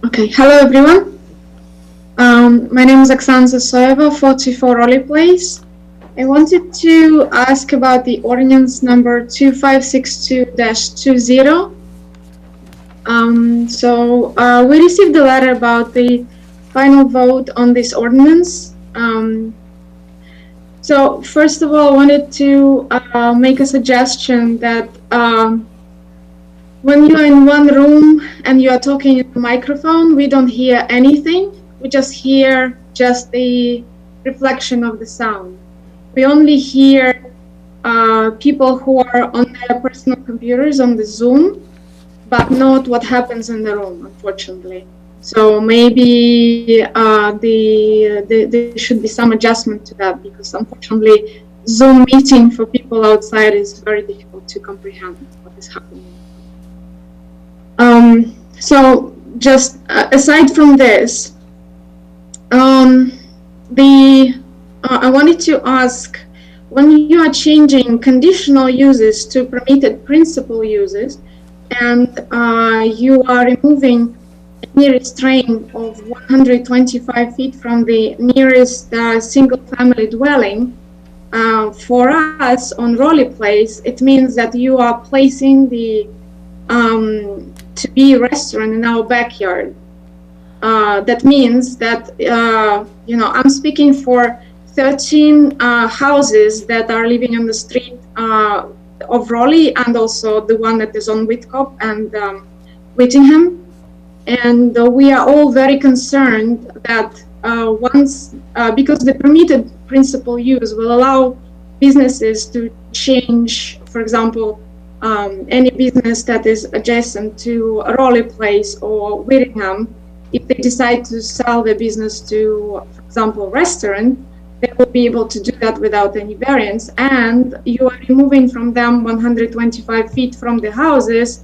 Okay, hello everyone. My name is Oksana Zasoeva, 44 Roleplays. I wanted to ask about the ordinance number 2562-20. We received a letter about the final vote on this ordinance. So first of all, I wanted to make a suggestion that when you're in one room and you are talking in the microphone, we don't hear anything. We just hear the reflection of the sound. We only hear people who are on their personal computers on the Zoom, but not what happens in the room, unfortunately. So maybe there should be some adjustment to that, because unfortunately, Zoom meeting for people outside is very difficult to comprehend what is happening. So just aside from this, I wanted to ask, when you are changing conditional uses to permitted principal uses, and you are removing any restraint of 125 feet from the nearest single-family dwelling, for us on Roleplays, it means that you are placing the to be a restaurant in our backyard. That means that, I'm speaking for 13 houses that are living on the street of Raleigh, and also the one that is on Whitcop and Whittingham. And we are all very concerned that because the permitted principal use will allow businesses to change, for example, any business that is adjacent to Raleigh Place or Whittingham, if they decide to sell their business to, for example, restaurant, they will be able to do that without any variance. And you are removing from them 125 feet from the houses,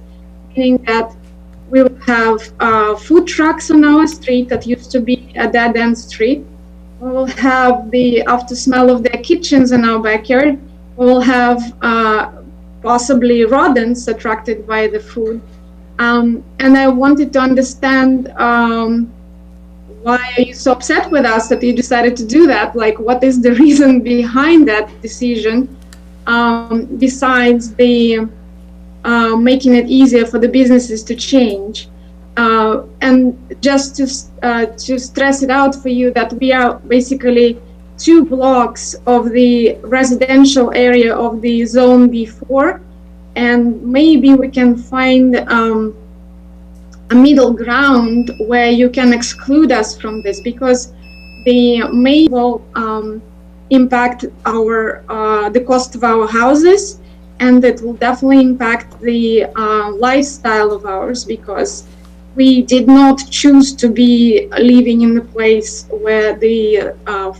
meaning that we will have food trucks on our street that used to be a dead-end street. We will have the after smell of their kitchens in our backyard. We will have possibly rodents attracted by the food. And I wanted to understand why are you so upset with us that you decided to do that? Like, what is the reason behind that decision, besides the making it easier for the businesses to change? And just to stress it out for you, that we are basically 2 blocks of the residential area of the zone B4, and maybe we can find a middle ground where you can exclude us from this, because the may will impact our the cost of our houses, and it will definitely impact the lifestyle of ours, because we did not choose to be living in the place where the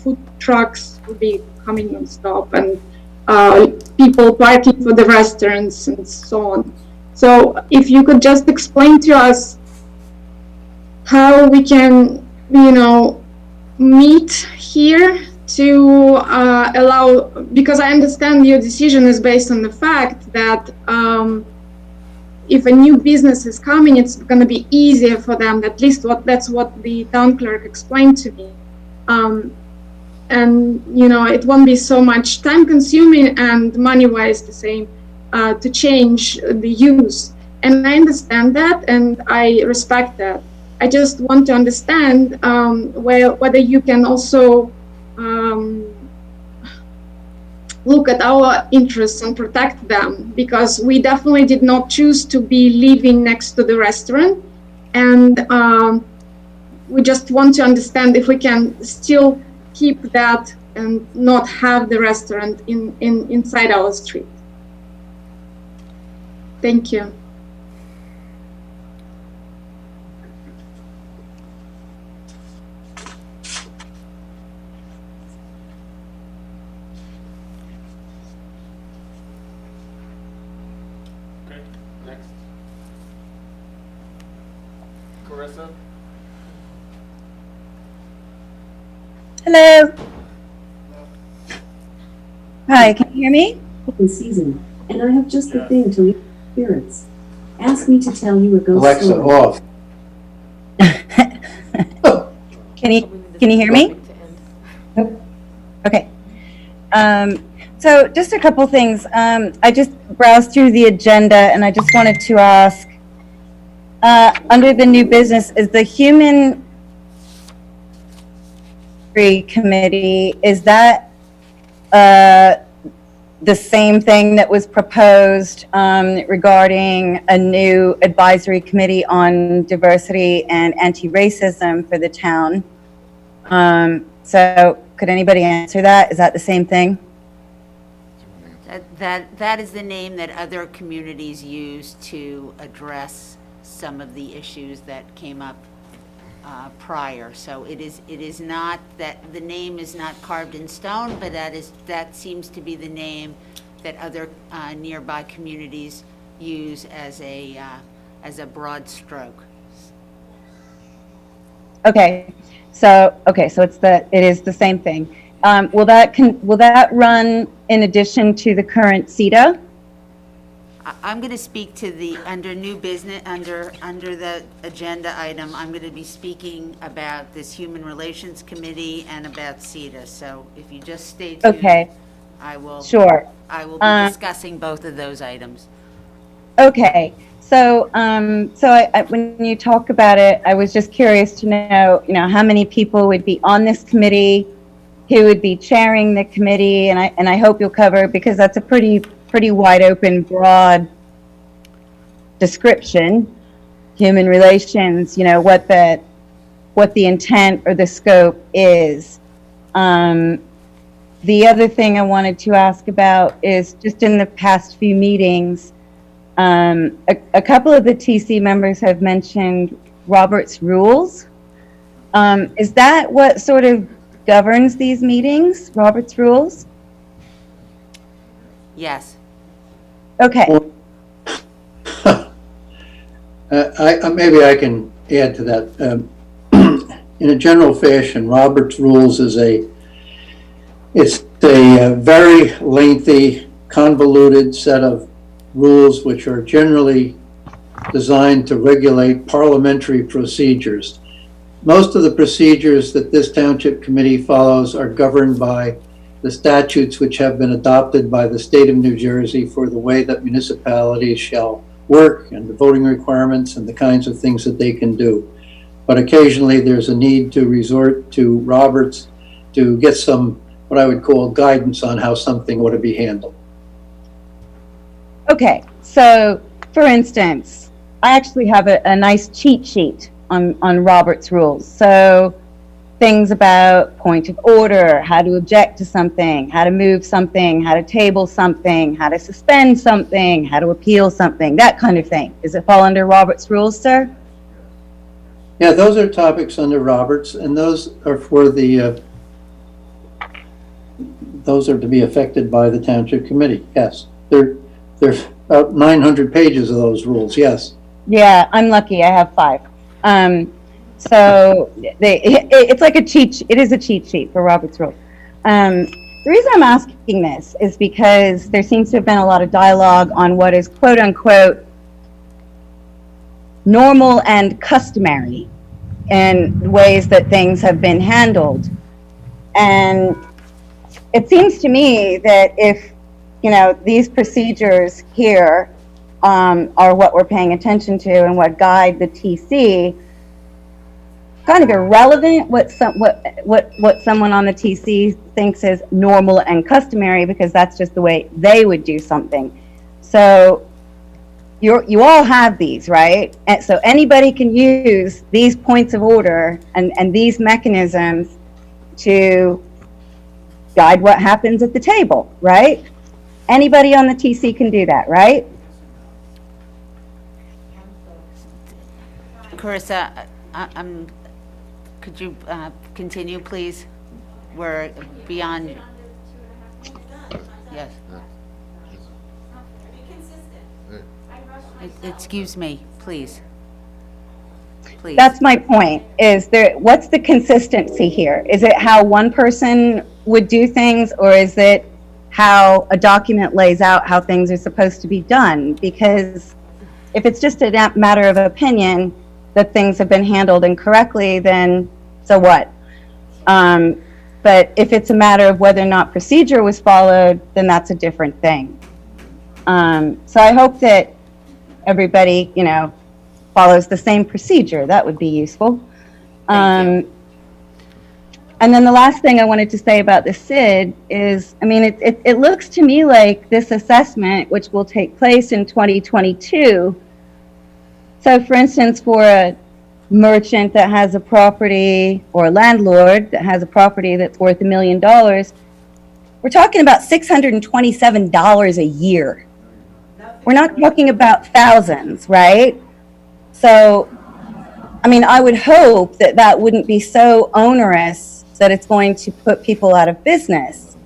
food trucks will be coming and stop, and people parking for the restaurants and so on. So if you could just explain to us how we can, meet here to allow, because I understand your decision is based on the fact that if a new business is coming, it's going to be easier for them. At least that's what the town clerk explained to me. And it won't be so much time consuming and money-wise the same to change the use. And I understand that, and I respect that. I just want to understand whether you can also look at our interests and protect them, because we definitely did not choose to be living next to the restaurant, and we just want to understand if we can still keep that and not have the restaurant inside our street. Thank you. Okay, next. Carissa? Hello. Hi, can you hear me? In season, and I have just the thing to leave spirits. Ask me to tell you a ghost Alexa story. off. Can you hear me? Okay. So just a couple things. I just browsed through the agenda and I just wanted to ask, under the new business, is the Human Committee, is that the same thing that was proposed regarding a new advisory committee on diversity and anti-racism for the town? So could anybody answer that? Is that the same thing? That is the name that other communities use to address some of the issues that came up prior. So it is not that the name is not carved in stone, but that seems to be the name that other nearby communities use as a broad stroke. Okay, so it is the same thing. Will that run in addition to the current CETA? I'm going to speak to the, under new business, under the agenda item, I'm going to be speaking about this Human Relations Committee and about CETA. So if you just stay tuned, Okay, I will. sure. I will be discussing both of those items. Okay, so when you talk about it, I was just curious to know, how many people would be on this committee, who would be chairing the committee, and I hope you'll cover, because that's a pretty wide open, broad description. Human relations, what the intent or the scope is. The other thing I wanted to ask about is just in the past few meetings, a couple of the TC members have mentioned Robert's rules. Is that what sort of governs these meetings, Robert's rules? Yes. Okay. Maybe I can add to that. In a general fashion, Robert's Rules is a very lengthy, convoluted set of rules which are generally designed to regulate parliamentary procedures. Most of the procedures that this township committee follows are governed by the statutes which have been adopted by the state of New Jersey for the way that municipalities shall work and the voting requirements and the kinds of things that they can do. But occasionally there's a need to resort to Roberts to get some, what I would call, guidance on how something ought to be handled. Okay, so for instance, I actually have a nice cheat sheet on Robert's rules. So things about point of order, how to object to something, how to move something, how to table something, how to suspend something, how to appeal something, that kind of thing. Does it fall under Robert's rules, sir? Yeah, those are topics under Roberts, and those are for the, those are to be affected by the township committee. Yes, there's about 900 pages of those rules. Yes. Yeah, I'm lucky. I have 5. So it's like it is a cheat sheet for Robert's rules. The reason I'm asking this is because there seems to have been a lot of dialogue on what is quote unquote normal and customary in ways that things have been handled. And it seems to me that if, these procedures here are what we're paying attention to and what guide the TC, kind of irrelevant what someone on the TC thinks is normal and customary, because that's just the way they would do something. So you all have these, right? And so anybody can use these points of order and these mechanisms to guide what happens at the table, right? Anybody on the TC can do that, right? Carissa, could you continue, please? We're beyond. Yes. Excuse me, please. Please. That's my point. What's the consistency here? Is it how one person would do things, or is it how a document lays out how things are supposed to be done? Because if it's just a matter of opinion that things have been handled incorrectly, then so what? But if it's a matter of whether or not procedure was followed, then that's a different thing. So I hope that everybody, follows the same procedure. That would be useful. Thank you. And then the last thing I wanted to say about the SID is, it looks to me like this assessment, which will take place in 2022. So for instance, for a merchant that has a property, or a landlord that has a property that's worth $1 million, we're talking about $627 a year. We're not talking about thousands, right? So, I would hope that that wouldn't be so onerous that it's going to put people out of business.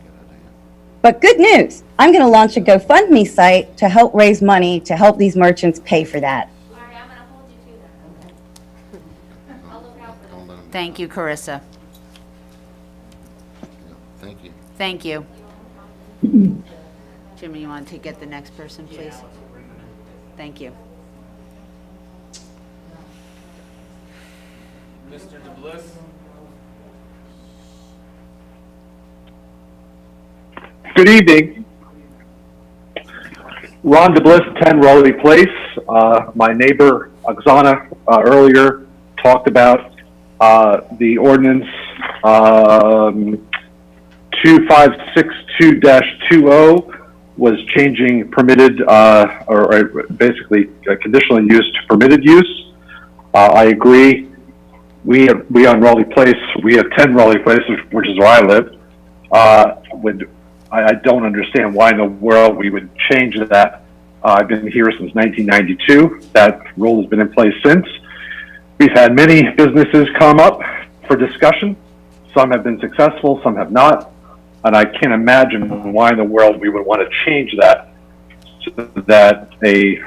But good news, I'm going to launch a GoFundMe site to help raise money to help these merchants pay for that. Larry, I'm gonna hold you to that. I'll look out for Don't that. let 'em- Thank you, Carissa. Thank you. Thank you. Jimmy, you want to get the next person, please? Thank you. Mr. DeBliss? Good evening. Ron DeBliss, 10 Raleigh Place. My neighbor, Oksana, earlier talked about the ordinance 2562-20 was changing permitted, or basically conditional use to permitted use. I agree. We on Raleigh Place, we have 10 Raleigh Place, which is where I live. I don't understand why in the world we would change that. I've been here since 1992. That rule has been in place since. We've had many businesses come up for discussion. Some have been successful, some have not. And I can't imagine why in the world we would want to change that so that a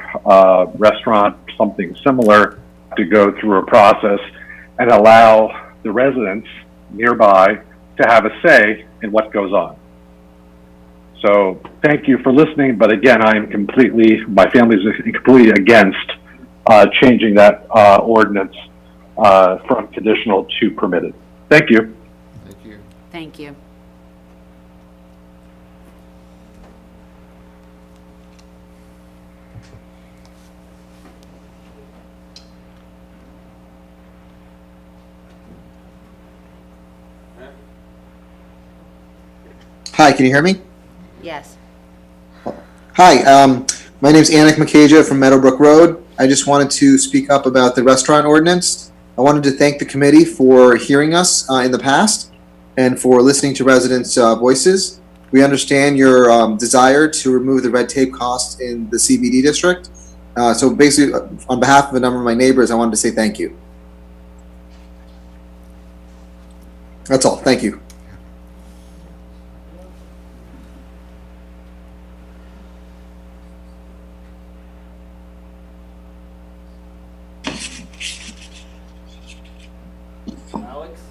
restaurant, something similar, to go through a process and allow the residents nearby to have a say in what goes on. So thank you for listening, but again, my family's completely against changing that ordinance from conditional to permitted. Thank you. Thank you. Thank you. Hi, can you hear me? Yes. Hi, my name's Anik Makaja from Meadowbrook Road. I just wanted to speak up about the restaurant ordinance. I wanted to thank the committee for hearing us in the past and for listening to residents' voices. We understand your desire to remove the red tape costs in the CBD district. So basically, on behalf of a number of my neighbors, I wanted to say thank you. That's all. Thank you. Alex?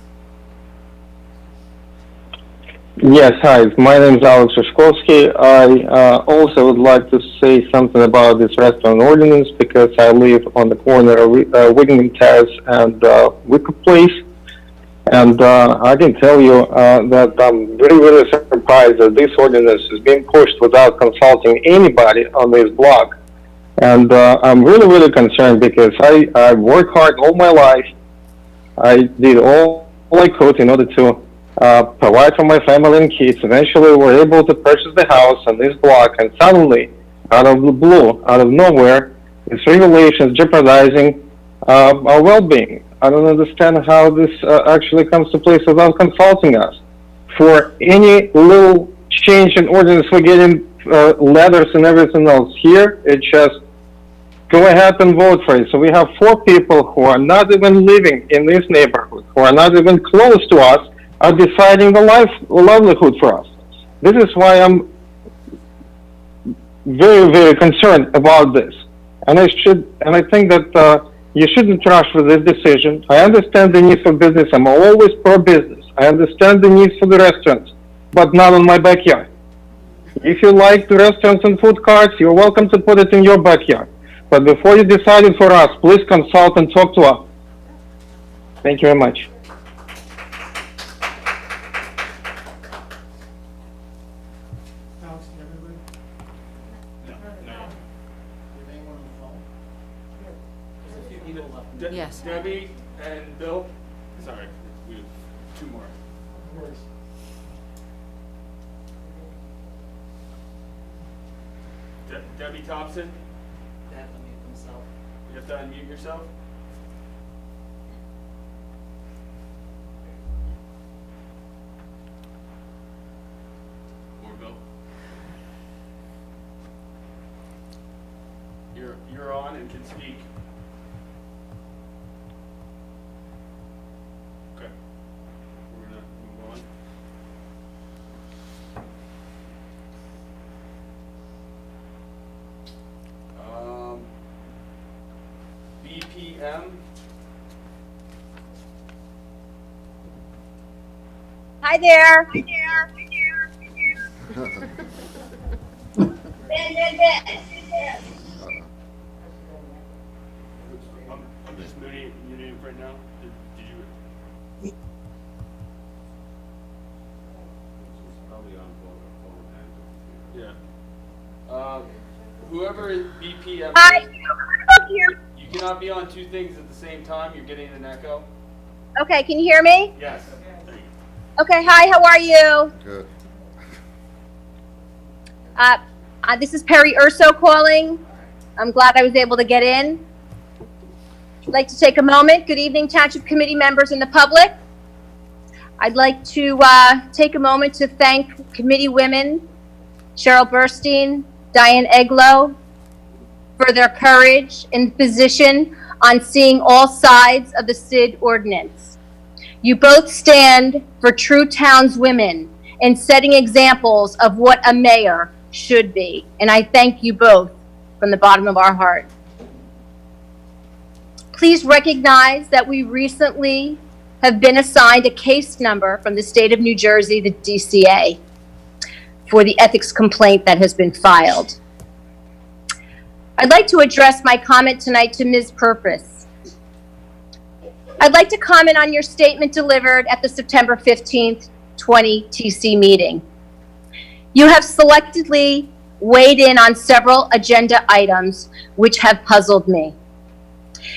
Yes, hi. My name is Alex Rashkovsky. I also would like to say something about this restaurant ordinance because I live on the corner of Whittingham Terrace and Wicker Place. And I can tell you that I'm really, really surprised that this ordinance is being pushed without consulting anybody on this block. And I'm really, really concerned because I worked hard all my life. I did all I could in order to provide for my family and kids. Eventually, we were able to purchase the house on this block, and suddenly, out of the blue, out of nowhere, this regulation is jeopardizing our well-being. I don't understand how this actually comes to place without consulting us. For any little change in ordinance, we're getting letters and everything else. Here, it's just go ahead and vote for it. So we have 4 people who are not even living in this neighborhood, who are not even close to us, are deciding the livelihood for us. This is why I'm very, very concerned about this. And I think that you shouldn't rush with this decision. I understand the need for business. I'm always pro-business. I understand the need for the restaurants, but not in my backyard. If you like the restaurants and food carts, you're welcome to put it in your backyard. But before you decide it for us, please consult and talk to us. Thank you very much. Debbie and Bill. Sorry, we have two more. Debbie Thompson. They have to mute themselves. You have to unmute yourself. Or Bill. You're on and can speak. Okay. We're gonna move on. BPM. Hi there. I'm just muting it right now. Did you? Yeah. Whoever is BPM, Hi. you cannot be on two things at the same time. You're getting an echo. Okay, can you hear me? Yes. There you Okay, hi, how are you? Good. This is Perry Urso calling. I'm glad I was able to get in. I'd like to take a moment. Good evening, Township Committee members and the public. I'd like to take a moment to thank committee women, Cheryl Burstein, Diane Eglow, for their courage and position on seeing all sides of the SID ordinance. You both stand for true townswomen and setting examples of what a mayor should be. And I thank you both from the bottom of our heart. Please recognize that we recently have been assigned a case number from the state of New Jersey, the DCA, for the ethics complaint that has been filed. I'd like to address my comment tonight to Ms. Purpose. I'd like to comment on your statement delivered at the September 15th, 20 TC meeting. You have selectively weighed in on several agenda items which have puzzled me.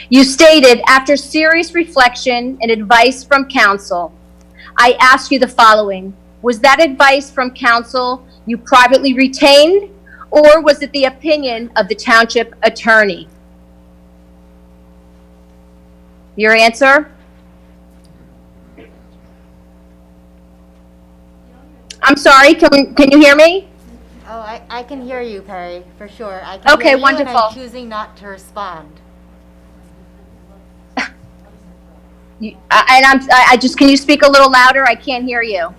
You stated, after serious reflection and advice from counsel, I ask you the following. Was that advice from counsel you privately retained, or was it the opinion of the township attorney? Your answer? I'm sorry, can you hear me? Oh, I can hear you, Perry, for sure. I can Okay, hear you, wonderful. and I'm choosing not to respond. Can you speak a little louder? I can't hear you.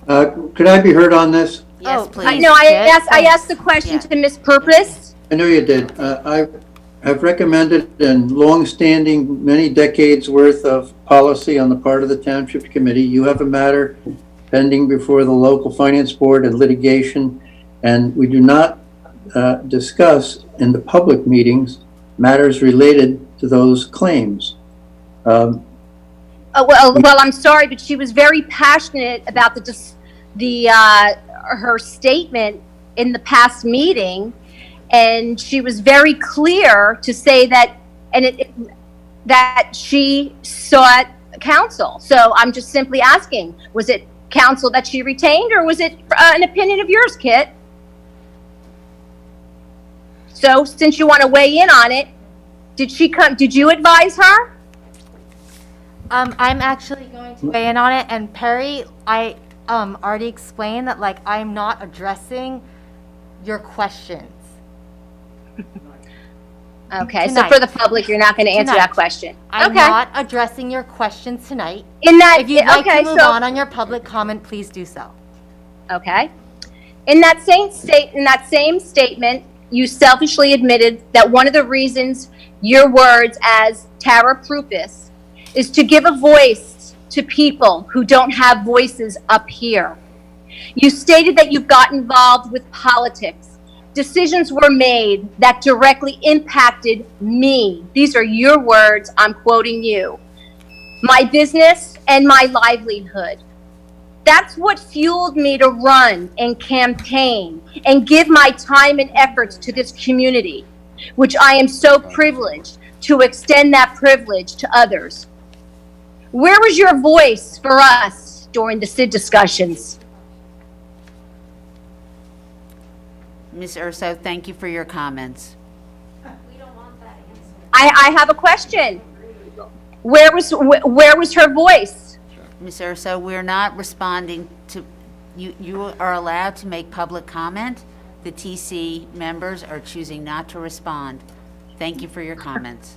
Could I be heard on this? Yes, please. No, I Kit. asked the question Yeah. to Ms. Purpose. I know you did. I have recommended and long-standing, many decades worth of policy on the part of the Township Committee. You have a matter pending before the local finance board and litigation, and we do not discuss in the public meetings matters related to those claims. Well, I'm sorry, but she was very passionate about her statement in the past meeting, and she was very clear to say that, that she sought counsel. So I'm just simply asking, was it counsel that she retained, or was it an opinion of yours, Kit? So since you want to weigh in on it, did you advise her? I'm actually going to weigh in on it, and Perry, I already explained that, like, I'm not addressing your questions. Okay, so Tonight. for the public, you're not going to answer Tonight. that question. I'm Okay. not addressing your questions tonight. In that, If you'd like okay, to move so, on your public comment, please do so. okay. In that same statement, you selfishly admitted that one of the reasons your words as Tara Prupis is to give a voice to people who don't have voices up here. You stated that you got involved with politics. Decisions were made that directly impacted me. These are your words, I'm quoting you. My business and my livelihood. That's what fueled me to run and campaign and give my time and efforts to this community, which I am so privileged to extend that privilege to others. Where was your voice for us during the SID discussions? Ms. Urso, thank you for your comments. I have a question. Where was her voice? Ms. Urso, we're not responding to, you are allowed to make public comment. The TC members are choosing not to respond. Thank you for your comments.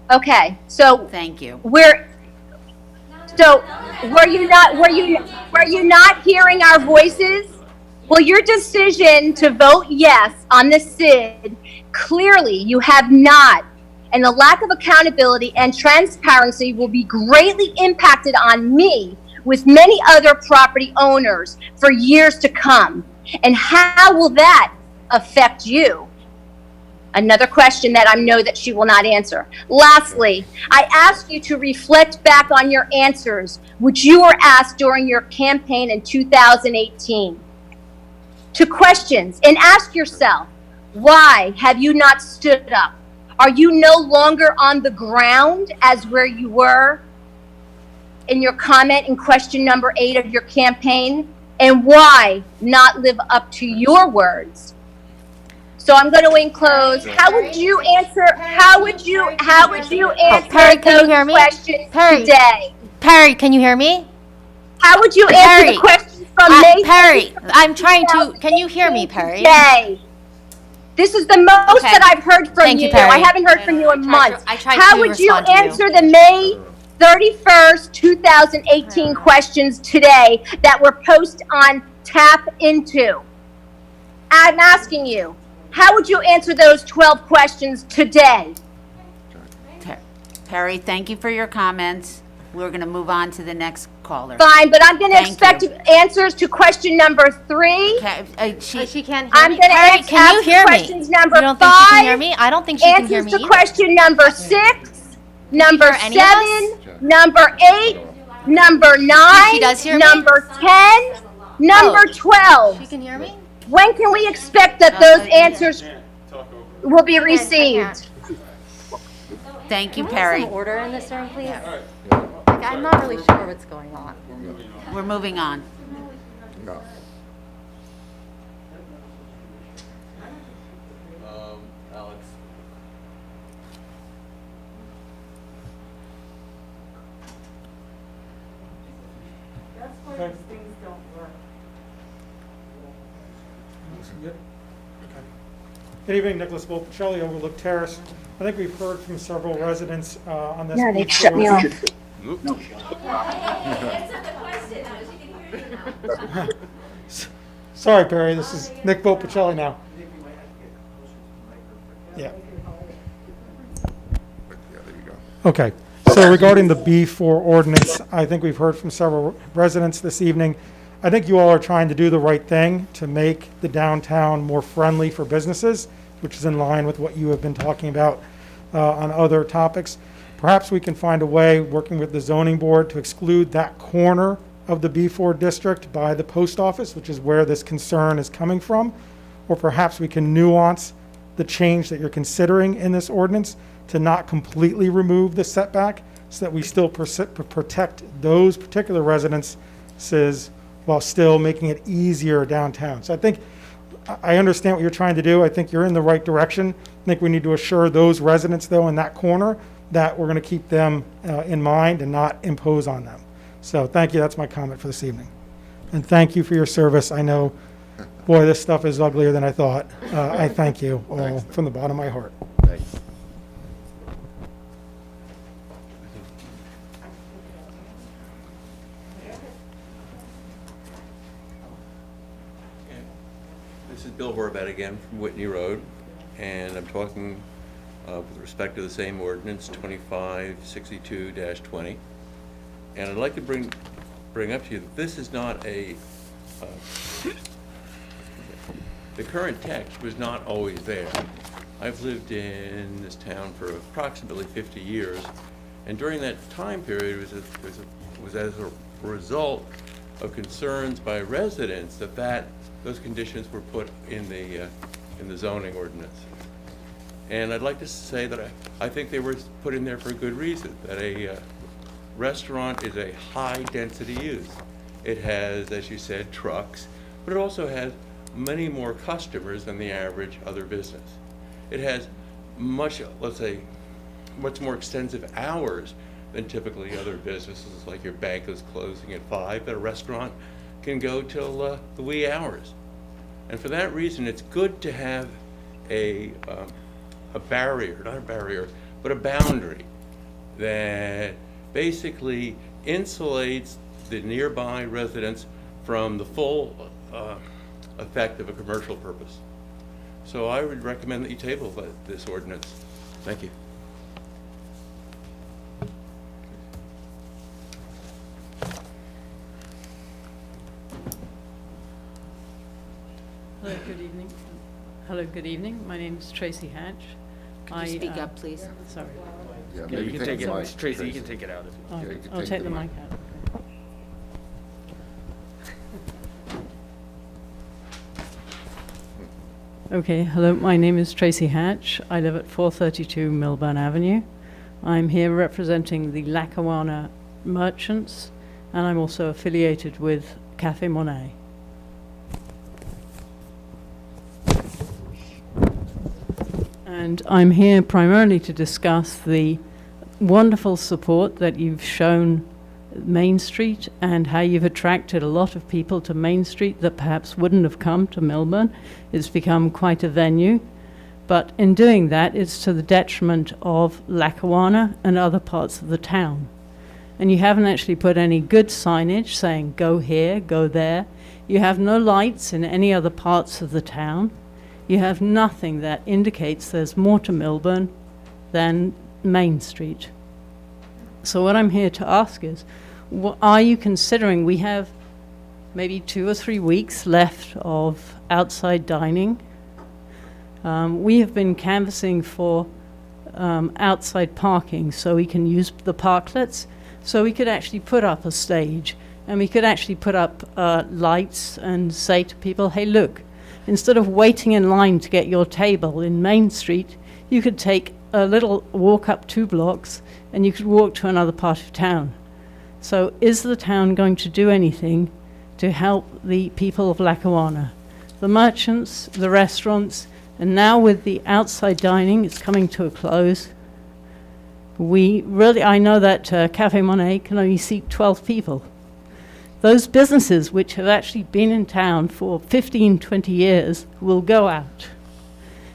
Okay, so Thank you. were you not hearing our voices? Well, your decision to vote yes on the SID, clearly you have not. And the lack of accountability and transparency will be greatly impacted on me with many other property owners for years to come. And how will that affect you? Another question that I know that she will not answer. Lastly, I ask you to reflect back on your answers, which you were asked during your campaign in 2018, to questions, and ask yourself, why have you not stood up? Are you no longer on the ground as where you were in your comment in question number 8 of your campaign? And why not live up to your words? So I'm going to enclose. How would you answer? How would you answer Perry, can you hear those me? questions Perry. today? Perry, can you hear me? How would you answer Perry. the questions from May? Perry, I'm trying to, can you hear me, Perry? Today? This is the most Okay. that I've heard from Thank you, you. Perry. I haven't heard from you in months. I tried How to would you respond to you. answer the May 31st, 2018 questions today that were posted on Tap Into? I'm asking you, how would you answer those 12 questions today? Perry, thank you for your comments. We're going to move on to the next caller. Fine, but I'm going to Thank expect you. answers to question number 3. Okay, She can't hear I'm me. going to Perry, ask can you hear me? questions number You don't 5. think she can hear me? I don't think she can hear Answers me to either. question number 6, number hear any of us? 7, number 8, number 9, She does hear me? number 10, number 12. She can hear me? When can we expect that those answers will be received? Thank you, Can we have Perry. some order in this room, please? Like, I'm not really sure what's going on. We're moving on. Alex. Good evening, Nicholas Volpicelli, Overlook Terrace. I think we've heard from several residents on this. Yeah, they before. shut me off. Sorry, Perry, this is Nick Volpicelli now. Yeah. Okay, so regarding the B4 ordinance, I think we've heard from several residents this evening. I think you all are trying to do the right thing to make the downtown more friendly for businesses, which is in line with what you have been talking about on other topics. Perhaps we can find a way, working with the zoning board, to exclude that corner of the B4 district by the post office, which is where this concern is coming from. Or perhaps we can nuance the change that you're considering in this ordinance to not completely remove the setback so that we still protect those particular residences while still making it easier downtown. So I think, I understand what you're trying to do. I think you're in the right direction. I think we need to assure those residents, though, in that corner that we're going to keep them in mind and not impose on them. So thank you. That's my comment for this evening. And thank you for your service. I know, boy, this stuff is uglier than I thought. I thank you all from the bottom of my heart. Thanks. This is Bill Horvat again from Whitney Road, and I'm talking with respect to the same ordinance, 2562-20. And I'd like to bring up to you that this is not a, the current text was not always there. I've lived in this town for approximately 50 years, and during that time period, it was as a result of concerns by residents that those conditions were put in the zoning ordinance. And I'd like to say that I think they were put in there for a good reason, that a restaurant is a high-density use. It has, as you said, trucks, but it also has many more customers than the average other business. It has much, let's say, much more extensive hours than typically other businesses, like your bank is closing at 5, but a restaurant can go till the wee hours. And for that reason, it's good to have a barrier, not a barrier, but a boundary that basically insulates the nearby residents from the full effect of a commercial purpose. So I would recommend that you table this ordinance. Thank you. Hello, good evening. Hello, good evening. My name is Tracy Hatch. Could you speak up, please? Sorry. Yeah, you can take it, Tracy, you can take it out if you want. I'll take the mic out. Okay, hello, my name is Tracy Hatch. I live at 432 Millburn Avenue. I'm here representing the Lackawanna merchants, and I'm also affiliated with Cafe Monet. And I'm here primarily to discuss the wonderful support that you've shown Main Street and how you've attracted a lot of people to Main Street that perhaps wouldn't have come to Millburn. It's become quite a venue. But in doing that, it's to the detriment of Lackawanna and other parts of the town. And you haven't actually put any good signage saying, go here, go there. You have no lights in any other parts of the town. You have nothing that indicates there's more to Millburn than Main Street. So what I'm here to ask is, what are you considering? We have maybe 2 or 3 weeks left of outside dining. We have been canvassing for outside parking so we can use the parklets, so we could actually put up a stage and we could actually put up lights and say to people, hey, look, instead of waiting in line to get your table in Main Street, you could take a little walk up 2 blocks and you could walk to another part of town. So is the town going to do anything to help the people of Lackawanna? The merchants, the restaurants, and now with the outside dining, it's coming to a close. I know that Cafe Monet can only seat 12 people. Those businesses which have actually been in town for 15, 20 years will go out.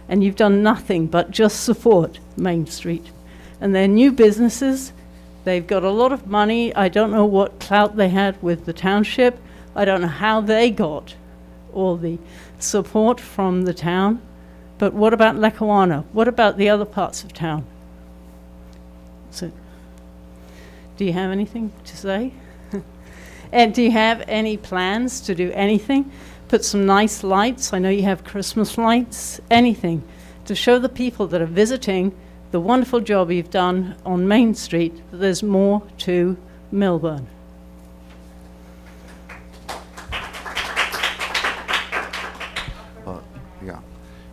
And you've done nothing but just support Main Street. And they're new businesses. They've got a lot of money. I don't know what clout they had with the township. I don't know how they got all the support from the town. But what about Lackawanna? What about the other parts of town? So, do you have anything to say? And do you have any plans to do anything? Put some nice lights. I know you have Christmas lights. Anything to show the people that are visiting the wonderful job you've done on Main Street, that there's more to Millburn. Yeah,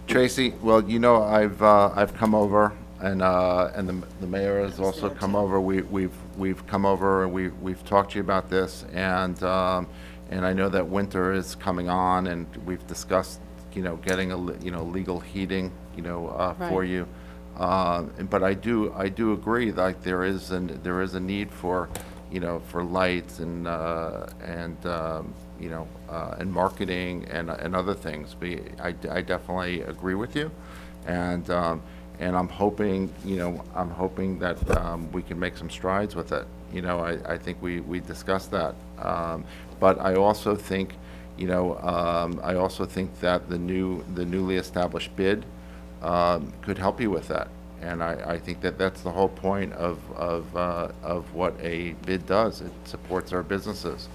Tracy. Well, you know, I've come over, and the mayor has also come over. We've come over and we've talked to you about this, and I know that winter is coming on, and we've discussed, you know, getting legal heating, for you. But I do agree that there is a need for, for lights and marketing and other things. But I definitely agree with you, and I'm hoping that we can make some strides with it. I think we discussed that, but I also think that the newly established bid could help you with that. And I think that that's the whole point of what a bid does. It supports our businesses,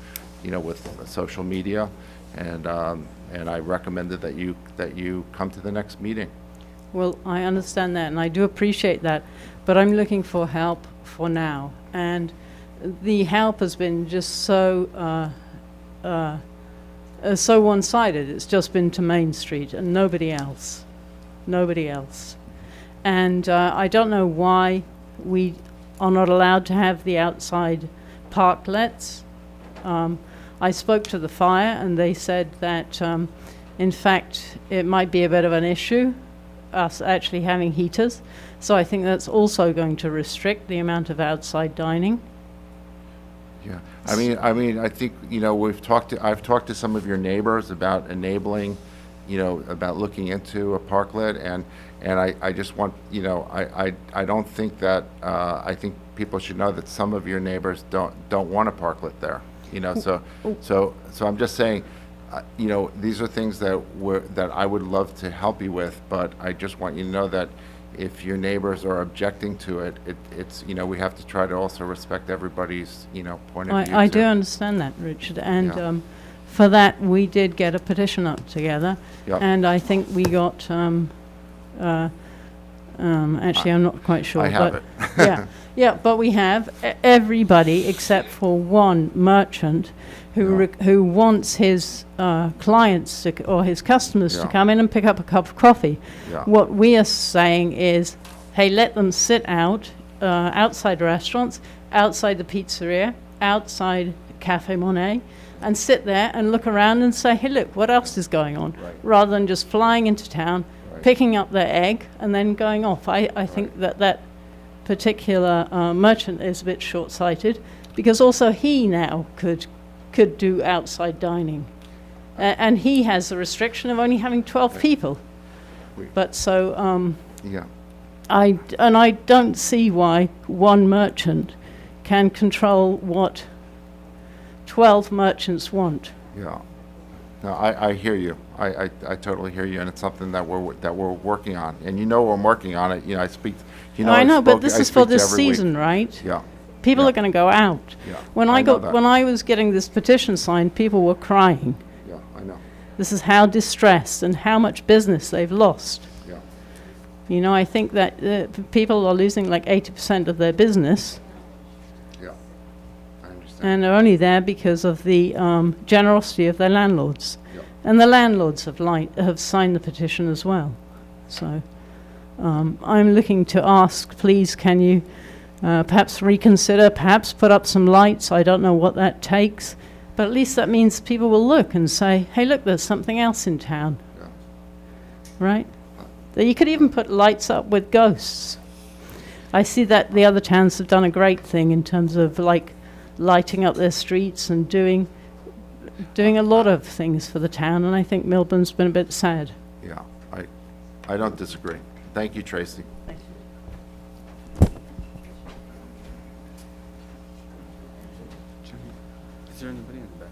with social media, and I recommended that you come to the next meeting. Well, I understand that, and I do appreciate that, but I'm looking for help for now. And the help has been just so one-sided. It's just been to Main Street and nobody else. Nobody else. And I don't know why we are not allowed to have the outside parklets. I spoke to the fire, and they said that, in fact, it might be a bit of an issue, us actually having heaters. So I think that's also going to restrict the amount of outside dining. Yeah, I think, I've talked to some of your neighbors about enabling, about looking into a parklet, and I just want, I don't think that, I think people should know that some of your neighbors don't want a parklet there, so I'm just saying, these are things that I would love to help you with, but I just want you to know that if your neighbors are objecting to it, it's, we have to try to also respect everybody's, point of view. I do understand that, Richard, and for that, we did get a petition up together, Yep. and I think we got, actually, I'm not quite sure. I have but yeah, but we have everybody except for one merchant who wants his clients or his customers to come in and pick up a cup of coffee. Yeah. What we are saying is, hey, let them sit out outside restaurants, outside the pizzeria, outside Cafe Monet, and sit there and look around and say, hey, look, what else is going on? Right. Rather than just flying into town, picking up their egg, and then going off. I think that particular merchant is a bit short-sighted, because also he now could do outside dining. And he has the restriction of only having 12 people. But so, I don't see why one merchant can control what 12 merchants want. Yeah. No, I hear you. I totally hear you, and it's something that we're working on. And I'm working on it. I speak. I know, but this is for this season, right? Yeah. People are going to go out. Yeah. When I was getting this petition signed, people were crying. Yeah, I know. This is how distressed and how much business they've lost. Yeah. I think that people are losing like 80% of their business. Yeah, I understand. And they're only there because of the generosity of their landlords. Yeah. And the landlords have signed the petition as well. So I'm looking to ask, please, can you perhaps reconsider, perhaps put up some lights? I don't know what that takes, but at least that means people will look and say, hey, look, there's something else in town. Yeah. Right? You could even put lights up with ghosts. I see that the other towns have done a great thing in terms of like lighting up their streets and doing a lot of things for the town, and I think Millburn's been a bit sad. Yeah, I don't disagree. Thank you, Tracy. Is there anybody in the back?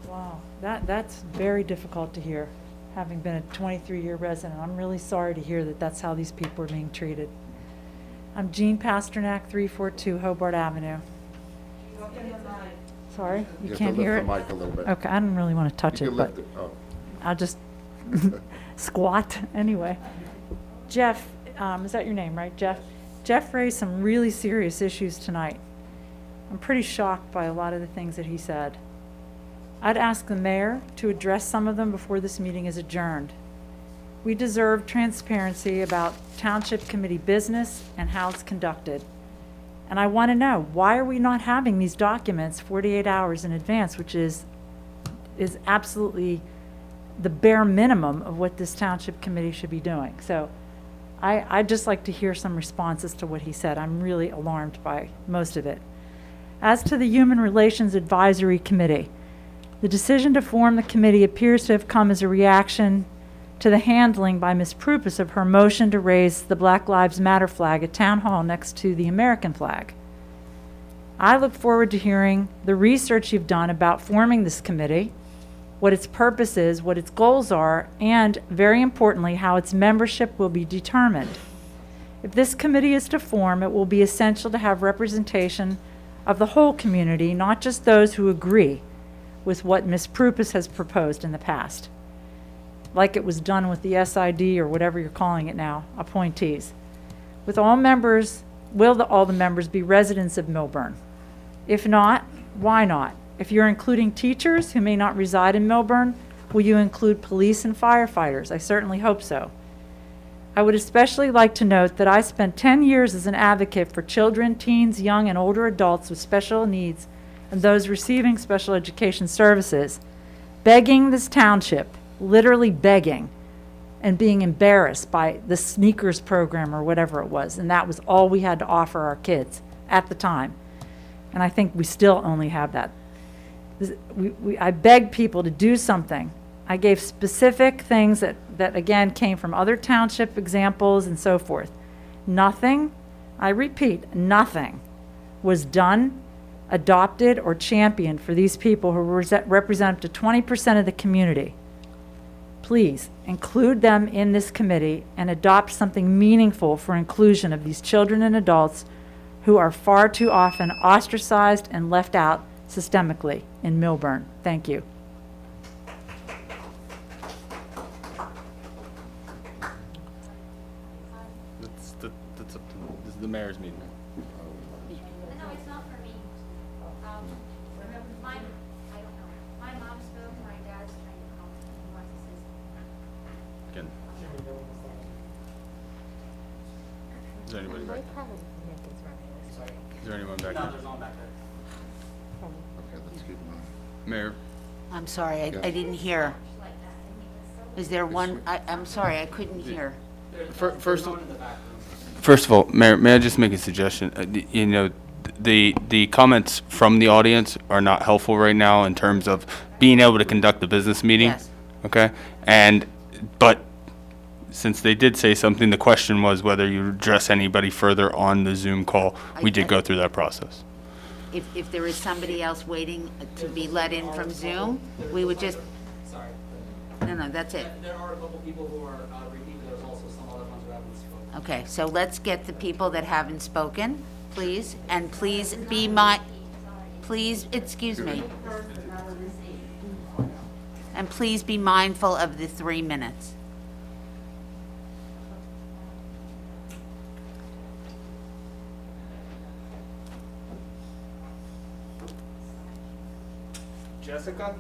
Wow, that's very difficult to hear, having been a 23-year resident. I'm really sorry to hear that that's how these people are being treated. I'm Jean Pasternak, 342 Hobart Avenue. Sorry, you can't hear it? Lift the mic a little bit. Okay, I don't really want to touch You it, can but lift it. Oh. I'll just squat anyway. Jeff, is that your name, right, Jeff? Jeff raised some really serious issues tonight. I'm pretty shocked by a lot of the things that he said. I'd ask the mayor to address some of them before this meeting is adjourned. We deserve transparency about township committee business and how it's conducted. And I want to know, why are we not having these documents 48 hours in advance, which is absolutely the bare minimum of what this township committee should be doing. So I'd just like to hear some responses to what he said. I'm really alarmed by most of it. As to the Human Relations Advisory Committee, the decision to form the committee appears to have come as a reaction to the handling by Ms. Prupus of her motion to raise the Black Lives Matter flag at Town Hall next to the American flag. I look forward to hearing the research you've done about forming this committee, what its purpose is, what its goals are, and, very importantly, how its membership will be determined. If this committee is to form, it will be essential to have representation of the whole community, not just those who agree with what Ms. Prupus has proposed in the past, like it was done with the SID or whatever you're calling it now, appointees. With all members, will all the members be residents of Millburn? If not, why not? If you're including teachers who may not reside in Millburn, will you include police and firefighters? I certainly hope so. I would especially like to note that I spent 10 years as an advocate for children, teens, young and older adults with special needs and those receiving special education services, begging this township, literally begging, and being embarrassed by the sneakers program or whatever it was. And that was all we had to offer our kids at the time. And I think we still only have that. I begged people to do something. I gave specific things that again came from other township examples and so forth. Nothing, I repeat, nothing was done, adopted, or championed for these people who represent up to 20% of the community. Please include them in this committee and adopt something meaningful for inclusion of these children and adults who are far too often ostracized and left out systemically in Millburn. Thank you. That's up to, this is the mayor's meeting. No, it's not for me. I don't know. My mom spoke, my dad's trying to call. He wants to say something. Again. Is there anybody back there? Is there anyone back there? No, there's no one back there. Okay, let's keep going. Mayor? I'm sorry, I didn't hear. Is there one, I'm sorry, I couldn't hear. First of all, Mayor, may I just make a suggestion? You know, the comments from the audience are not helpful right now in terms of being able to conduct the business meeting. Yes. Okay? But since they did say something, the question was whether you address anybody further on the Zoom call. We did go through that process. If there is somebody else waiting to be let in from Zoom, we would just, Sorry. no, that's it. There are a couple people who are repeating, there's also some other ones who haven't spoken. Okay, so let's get the people that haven't spoken, please, and please please, excuse me. And please be mindful of the 3 minutes. Jessica?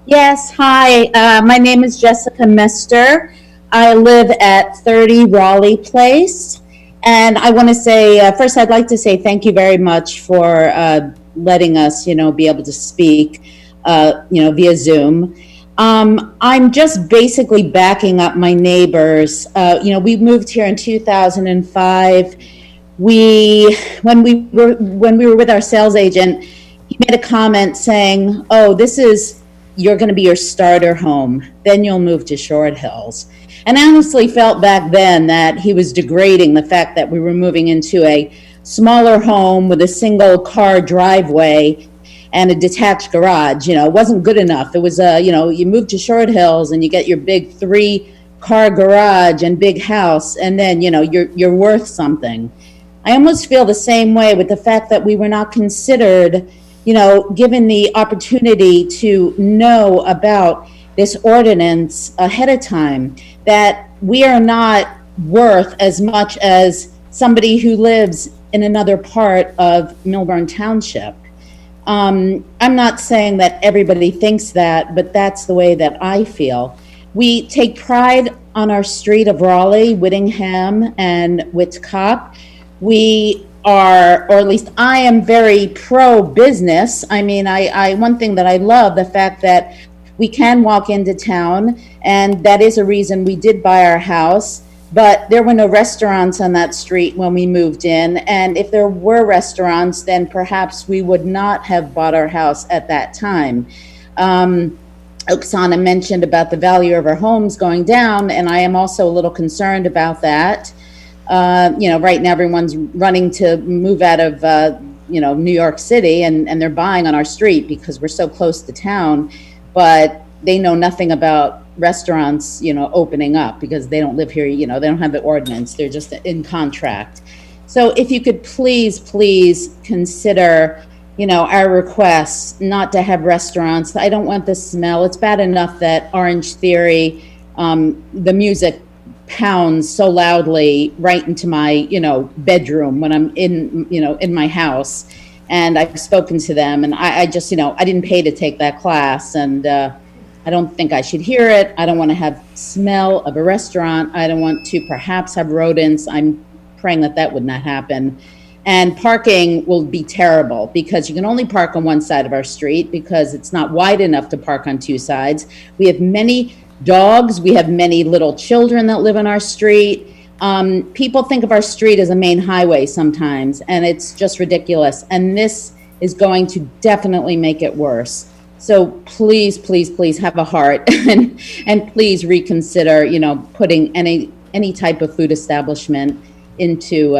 Yes, hi. My name is Jessica Mester. I live at 30 Raleigh Place. And I want to say, first, I'd like to say thank you very much for letting us, be able to speak, via Zoom. I'm just basically backing up my neighbors. We moved here in 2005. When we were with our sales agent, he made a comment saying, "Oh, you're going to be your starter home. Then you'll move to Short Hills." And I honestly felt back then that he was degrading the fact that we were moving into a smaller home with a single car driveway and a detached garage. It wasn't good enough. It was, you move to Short Hills and you get your big 3-car garage and big house, and then, you're worth something. I almost feel the same way with the fact that we were not considered, given the opportunity to know about this ordinance ahead of time, that we are not worth as much as somebody who lives in another part of Millburn Township. I'm not saying that everybody thinks that, but that's the way that I feel. We take pride on our street of Raleigh, Whittingham, and Whitcop. We are, or at least I am, very pro-business. I mean, one thing that I love, the fact that we can walk into town, and that is a reason we did buy our house, but there were no restaurants on that street when we moved in, and if there were restaurants, then perhaps we would not have bought our house at that time. Oksana mentioned about the value of our homes going down, and I am also a little concerned about that. Right now everyone's running to move out of, New York City, and they're buying on our street because we're so close to town, but they know nothing about restaurants, opening up because they don't live here, they don't have the ordinance, they're just in contract. So if you could please consider, our requests not to have restaurants. I don't want the smell. It's bad enough that Orange Theory, the music pounds so loudly right into my, bedroom when I'm in my house. And I've spoken to them, and I just, I didn't pay to take that class, and I I don't think I should hear it. I don't want to have smell of a restaurant. I don't want to perhaps have rodents. I'm praying that that would not happen. And parking will be terrible because you can only park on one side of our street because it's not wide enough to park on two sides. We have many dogs. We have many little children that live on our street. People think of our street as a main highway sometimes, and it's just ridiculous. And this is going to definitely make it worse. So please, please, please have a heart and please reconsider, putting any type of food establishment into,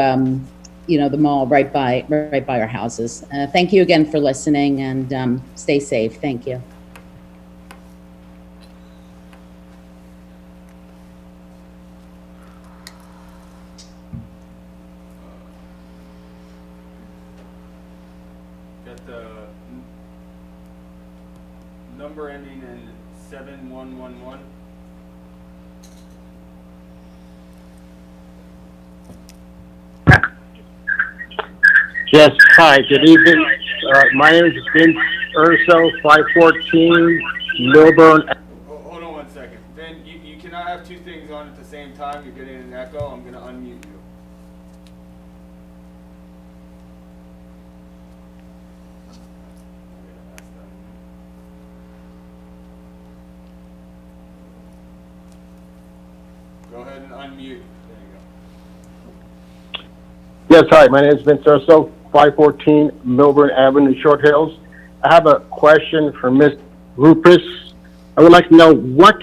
the mall right by our houses. Thank you again for listening, and stay safe. Thank you. Got the number ending in 7111. Yes, hi, good evening. My name is Vince Urso, 514 Millburn. Hold on 1 second. Vin, you cannot have two things on at the same time. You're getting an echo. I'm going to unmute you. Go ahead and unmute. There you go. Yes, hi, my name is Vince Urso, 514 Millburn Avenue, Short Hills. I have a question for Ms. Rupris. I would like to know what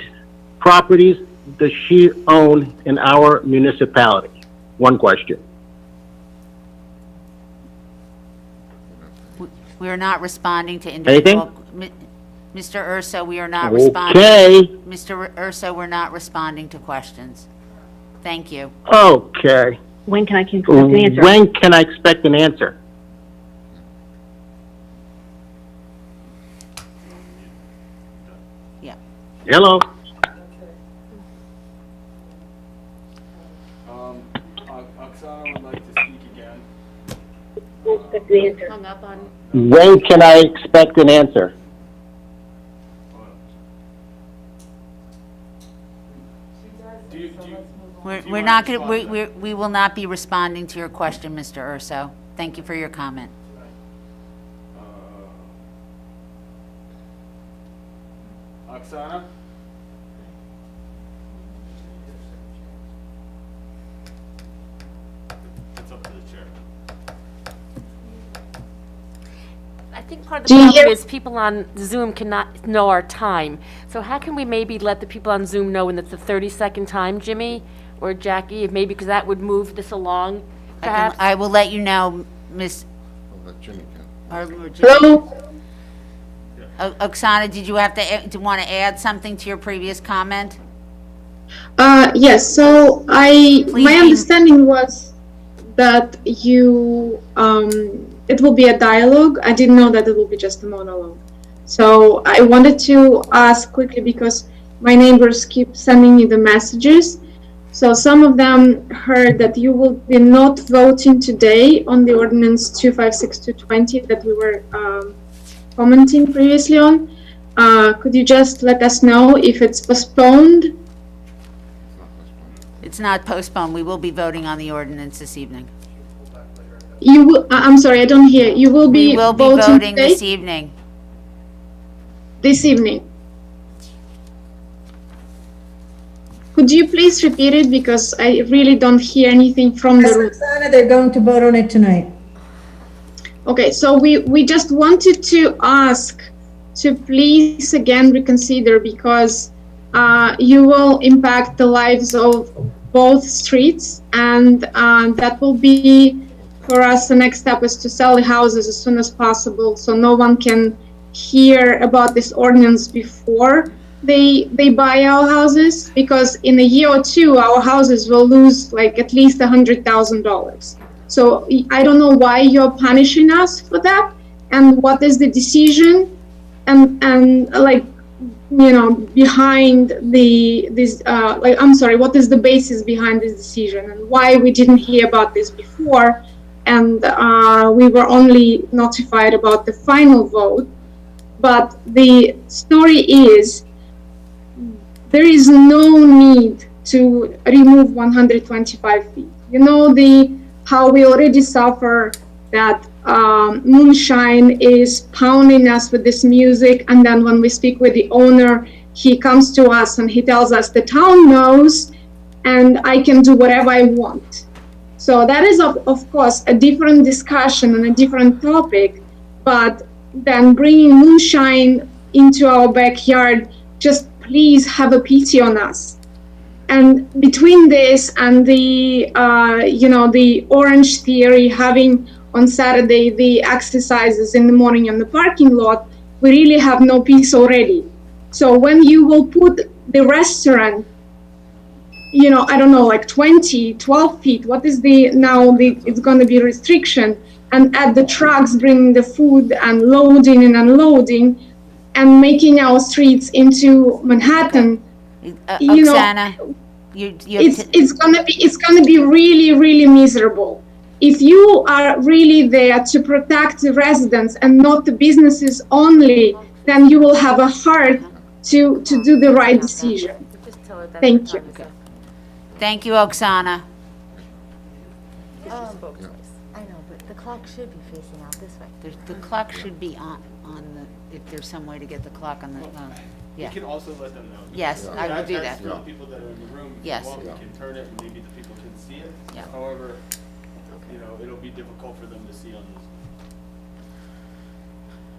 properties does she own in our municipality? One question. We are not responding to individual. Mr. Urso, we are not responding. Okay. Mr. Urso, we're not responding to questions. Thank you. Okay. When can I expect an answer? When can I expect an answer? Yeah. Hello? Oksana would like to speak again. Expect the answer. Hung up on. When can I expect an answer? We're not going to, we will not be responding to your question, Mr. Urso. Thank you for your comment. Oksana? It's up to the chair. I think part of the problem is people on Zoom cannot know our time. So how can we maybe let the people on Zoom know when it's a 30-second time, Jimmy or Jackie, if maybe, because that would move this along, perhaps? I will let you know, Miss. Well, that Jimmy can. Hello? Oksana, did you want to add something to your previous comment? Yes, so my understanding was that it will be a dialogue. I didn't know that it will be just a monologue. So I wanted to ask quickly because my neighbors keep sending me the messages. So some of them heard that you will be not voting today on the ordinance 256220 that we were commenting previously on. Could you just let us know if it's postponed? It's not postponed. We will be voting on the ordinance this evening. You will, I'm sorry, I don't hear. You will be We will be voting this evening. This evening. Could you please repeat it because I really don't hear anything from the room. Oksana, they're going to vote on it tonight. Okay, so we just wanted to ask to please again reconsider because you will impact the lives of both streets, and that will be for us the next step is to sell the houses as soon as possible so no one can hear about this ordinance before they buy our houses, because in a year or two our houses will lose like at least $100,000. So I don't know why you're punishing us for that, and what is the decision, and like, you know, behind what is the basis behind this decision, and why we didn't hear about this before, and we were only notified about the final vote. But the story is there is no need to remove 125 feet. You know, how we already suffer that moonshine is pounding us with this music, and then when we speak with the owner, he comes to us and he tells us the town knows and I can do whatever I want. So that is of course a different discussion and a different topic, but then bringing moonshine into our backyard, just please have a pity on us. And between this and the the orange theory, having on Saturday the exercises in the morning in the parking lot, we really have no peace already. So when you will put the restaurant, I don't know, like 12 feet, what is it's going to be restriction, and at the trucks bringing the food and loading and unloading and making our streets into Manhattan, Oksana, it's gonna be really, really miserable. If you are really there to protect the residents and not the businesses only, then you will have a heart to do the right decision. Thank you. Thank you, Oksana. I know, but the clock should be facing out this way. The clock should be on if there's some way to get the clock on the, yeah. You can also let them know. Yes, I will do that. That's for the people that are in the room. If you Yes. want, we can turn it and maybe the people can see it. Yeah. However, it'll be difficult for them to see on this.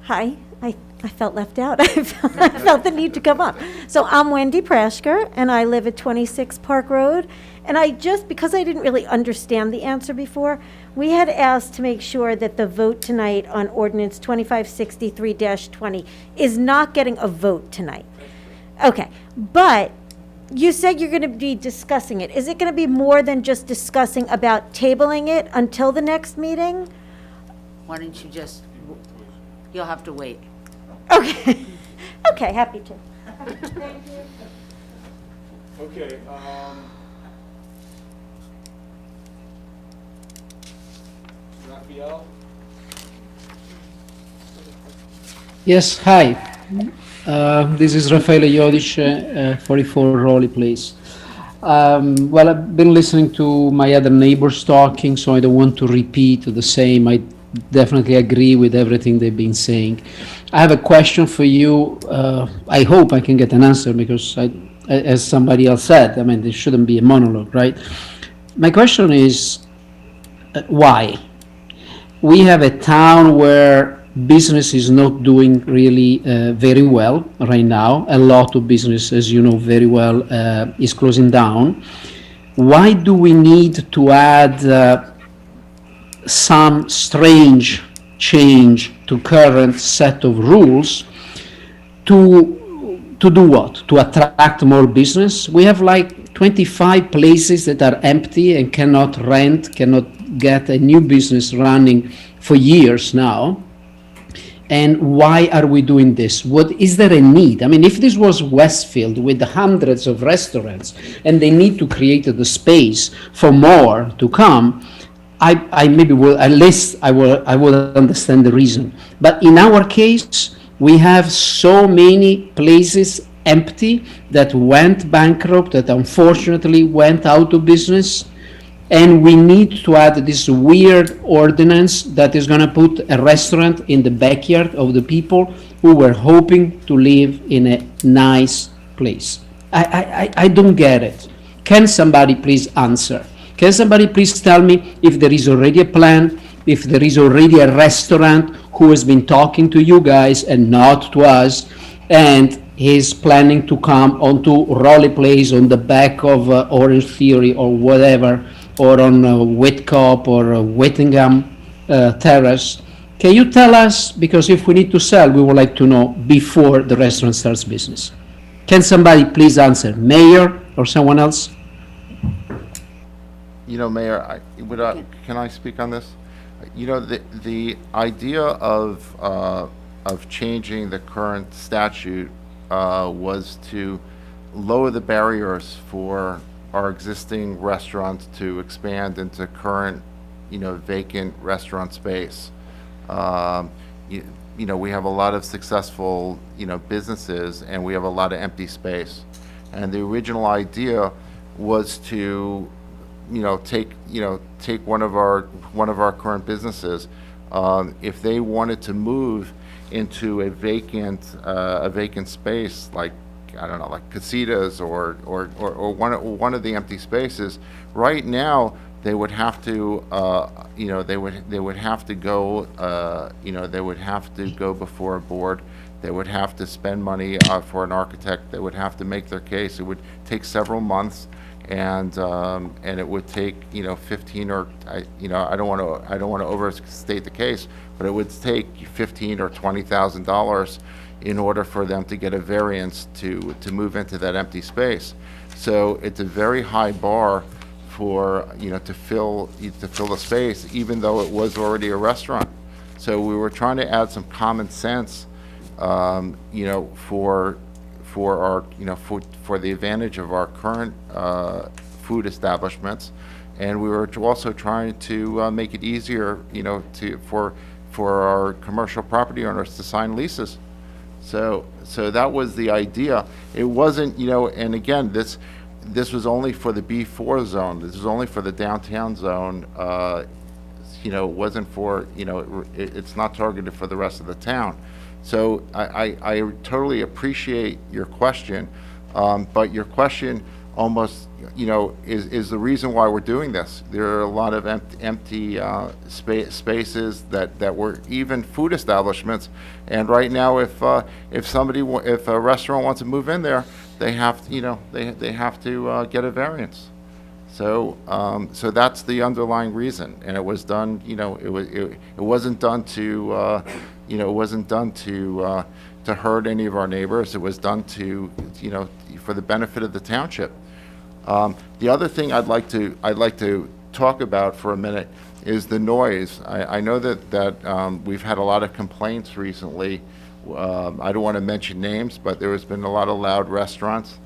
Hi, I felt left out. I felt the need to come up. So I'm Wendy Prashker, and I live at 26 Park Road. And because I didn't really understand the answer before, we had asked to make sure that the vote tonight on ordinance 2563-20 is not getting a vote tonight. Okay, but you said you're going to be discussing it. Is it going to be more than just discussing about tabling it until the next meeting? Why don't you you'll have to wait. Okay. Okay, happy to. Thank you. Okay, Raphael? Yes, hi. This is Raffaele Iodice, 44 Rowley Place. Well, I've been listening to my other neighbors talking, so I don't want to repeat the same. I definitely agree with everything they've been saying. I have a question for you. I hope I can get an answer because, as somebody else said, I mean, there shouldn't be a monologue, right? My question is, why? We have a town where business is not doing really very well right now. A lot of business, as you know very well, is closing down. Why do we need to add some strange change to current set of rules to do what? To attract more business? We have like 25 places that are empty and cannot rent, cannot get a new business running for years now. And why are we doing this? What is there a need? I mean, if this was Westfield with hundreds of restaurants and they need to create the space for more to come, I maybe will, at least I will understand the reason. But in our case, we have so many places empty that went bankrupt, that unfortunately went out of business, and we need to add this weird ordinance that is going to put a restaurant in the backyard of the people who were hoping to live in a nice place. I don't get it. Can somebody please answer? Can somebody please tell me if there is already a plan, if there is already a restaurant who has been talking to you guys and not to us, and is planning to come onto Raleigh Place on the back of Orange Theory or whatever, or on Whitcop or Whittingham Terrace. Can you tell us, because if we need to sell, we would like to know before the restaurant starts business. Can somebody please answer, Mayor or someone else? Mayor, can I speak on this? The idea of changing the current statute was to lower the barriers for our existing restaurants to expand into current, vacant restaurant space. We have a lot of successful, businesses, and we have a lot of empty space. And the original idea was to, take one of our current businesses, if they wanted to move into a vacant space, like, I don't know, like casitas or one of the empty spaces. Right now, they would have to, they would have to go, they would have to go before a board. They would have to spend money for an architect. They would have to make their case. It would take several months, and it would take 15 or I don't want to overstate the case, but it would take $15,000 or $20,000 in order for them to get a variance to move into that empty space. So it's a very high bar for to fill the space, even though it was already a restaurant. So we were trying to add some common sense, for the advantage of our current food establishments, and we were also trying to make it easier, for our commercial property owners to sign leases. So that was the idea. It wasn't, and again, this was only for the B4 zone. This was only for the downtown zone. It wasn't for, it's not targeted for the rest of the town. So I totally appreciate your question, but your question almost, is the reason why we're doing this. There are a lot of empty spaces that were even food establishments, and right now, if a restaurant wants to move in there, they have to, they have to get a variance. So that's the underlying reason, and it was done. It wasn't done to, it wasn't done to hurt any of our neighbors. It was done to, for the benefit of the township. The other thing I'd like to talk about for a minute is the noise. I know that we've had a lot of complaints recently. I don't want to mention names, but there has been a lot of loud restaurants.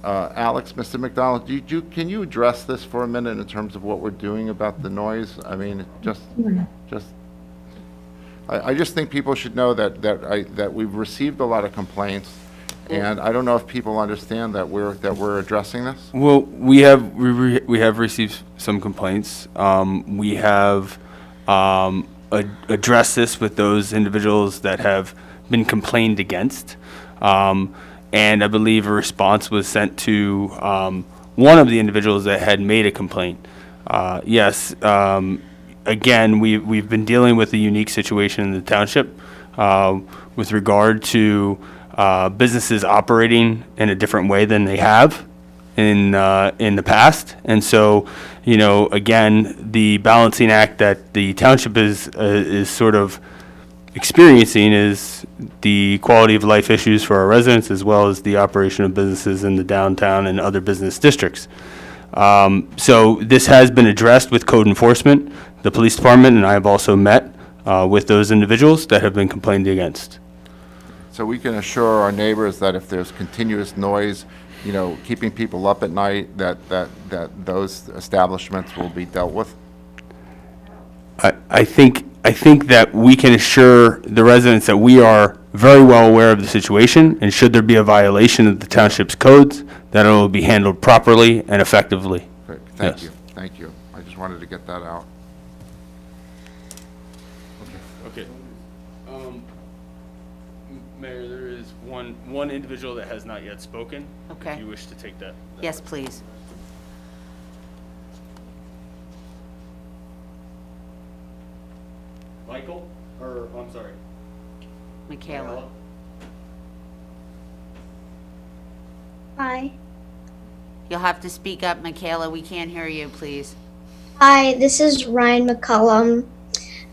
Alex, Mr. McDonald, can you address this for a minute in terms of what we're doing about the noise? I mean, I just think people should know that we've received a lot of complaints, and I don't know if people understand that we're addressing this. Well, we have received some complaints. We have addressed this with those individuals that have been complained against. And I believe a response was sent to one of the individuals that had made a complaint. Yes, again, we've been dealing with a unique situation in the township with regard to businesses operating in a different way than they have in the past. And so, again, the balancing act that the township is sort of experiencing is the quality of life issues for our residents, as well as the operation of businesses in the downtown and other business districts. So this has been addressed with code enforcement, the police department, and I have also met with those individuals that have been complained against. So we can assure our neighbors that if there's continuous noise, keeping people up at night, that those establishments will be dealt with? I think that we can assure the residents that we are very well aware of the situation, and should there be a violation of the township's codes, that it will be handled properly and effectively. Great. Thank Yes. you. Thank you. I just wanted to get that out. Okay. Mayor, there is one individual that has not yet spoken. Okay. If you wish to take that. Yes, please. Michael, or, I'm sorry. Michaela. Hi. You'll have to speak up, Michaela. We can't hear you, please. Hi, this is Ryan McCullum,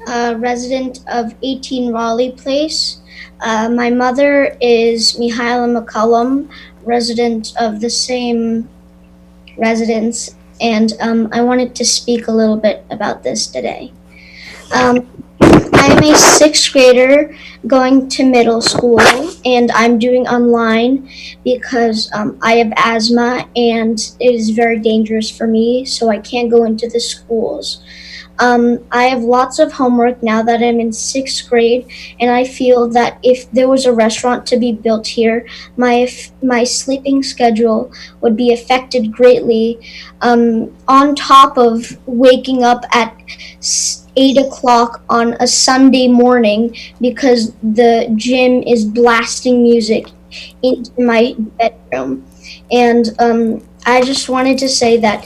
resident of 18 Raleigh Place. My mother is Mihaela McCullum, resident of the same residence, and I wanted to speak a little bit about this today. I am a 6th grader going to middle school, and I'm doing online because I have asthma and it is very dangerous for me, so I can't go into the schools. I have lots of homework now that I'm in 6th grade, and I feel that if there was a restaurant to be built here, my sleeping schedule would be affected greatly. On top of waking up at 8 o'clock on a Sunday morning because the gym is blasting music into my bedroom. And I just wanted to say that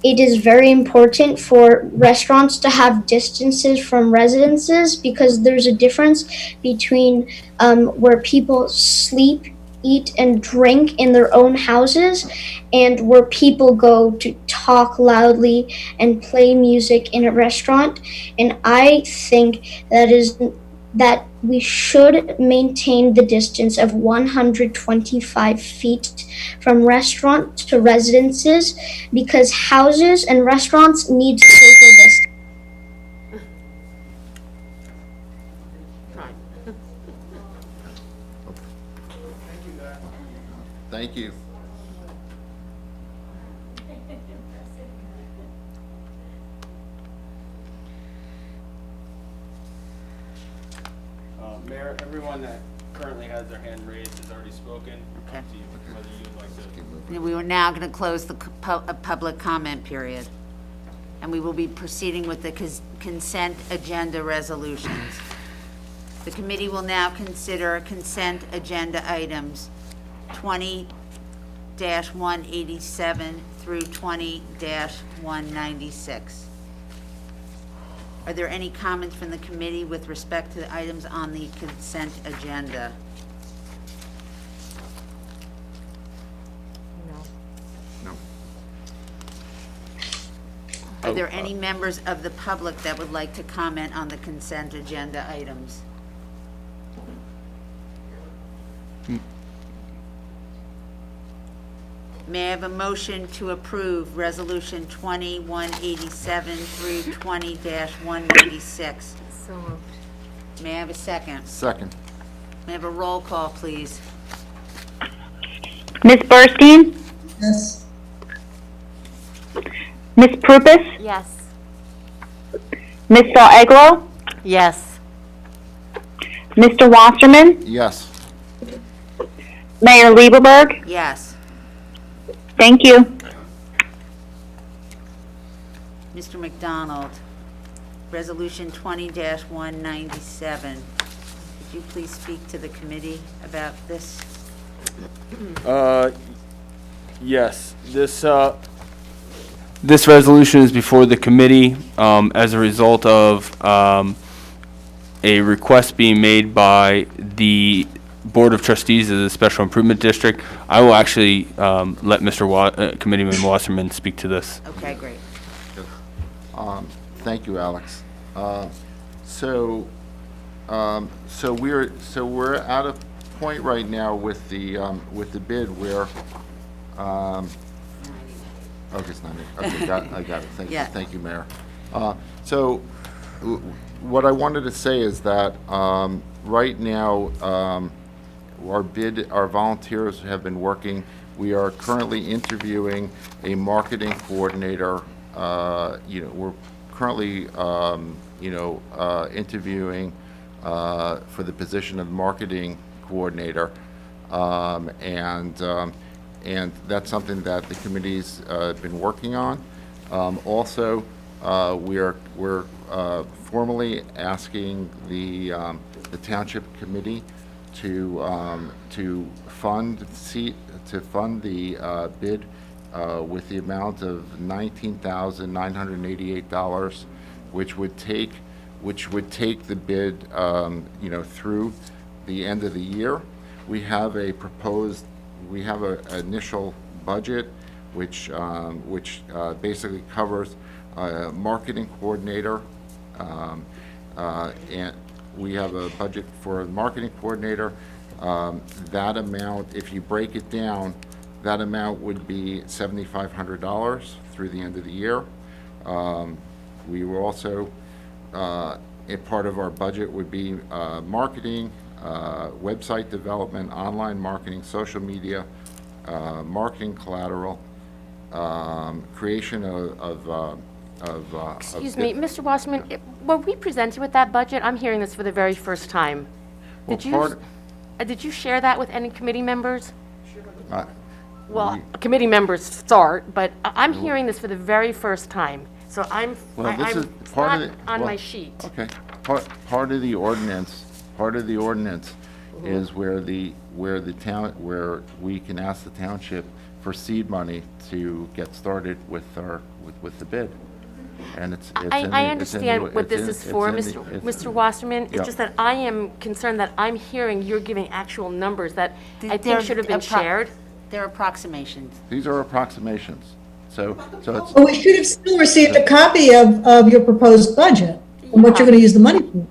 it is very important for restaurants to have distances from residences because there's a difference between where people sleep, eat, and drink in their own houses and where people go to talk loudly and play music in a restaurant. And I think that we should maintain the distance of 125 feet from restaurant to residences because houses and restaurants need social distance. Thank you. Mayor, everyone that currently has their hand raised has already spoken. Okay. Up to you, whether you'd like to. We are now going to close the public comment period, and we will be proceeding with the consent agenda resolutions. The committee will now consider consent agenda items 20-187 through 20-196. Are there any comments from the committee with respect to the items on the consent agenda? No. Are there any members of the public that would like to comment on the consent agenda items? May I have a motion to approve Resolution 20-187 through 20-196? So moved. May I have a second? Second. May I have a roll call, please? Ms. Burstein? Yes. Ms. Prupus? Yes. Ms. Eglo? Yes. Mr. Wasserman? Yes. Mayor Lieberberg? Yes. Thank you. Mr. McDonald, Resolution 20-197. Could you please speak to the committee about this? Yes, this resolution is before the committee as a result of a request being made by the Board of Trustees of the Special Improvement District. I will actually let Mr. Committeeman Wasserman speak to this. Okay, great. Thank you, Alex. So we're at a point right now with the bid where okay, it's not it. Okay, I got it. Thank you, Mayor. So what I wanted to say is that right now our volunteers have been working. We are currently interviewing a marketing coordinator. We're currently interviewing for the position of marketing coordinator, and that's something that the committee's been working on. Also, we're formally asking the township committee to fund the bid with the amount of $19,988, which would take the bid through the end of the year. We have an initial budget which basically covers marketing coordinator, and we have a budget for a marketing coordinator. That amount, if you break it down, that amount would be $7,500 through the end of the year. We will also, a part of our budget would be marketing, website development, online marketing, social media, marketing collateral, creation of Excuse me, Mr. Wasserman, were we presented with that budget? I'm hearing this for the very first time. Well, Did you share that with any committee members? uh, Well, committee members start, but I'm hearing this for the very first time. So Well, this is it's part not of the. on well, my sheet. Okay, part of the ordinance, is where where we can ask the township for seed money to get started with with the bid. And it's in the- I understand what it's this in- is it's for, in the- Mr. it's- Wasserman. It's Yeah. just that I am concerned that I'm hearing you're giving actual numbers that I They're think should have been appro- shared. They're approximations. These are approximations, so it's. Well, we should have still received a copy of your proposed budget and what you're going to use the money for.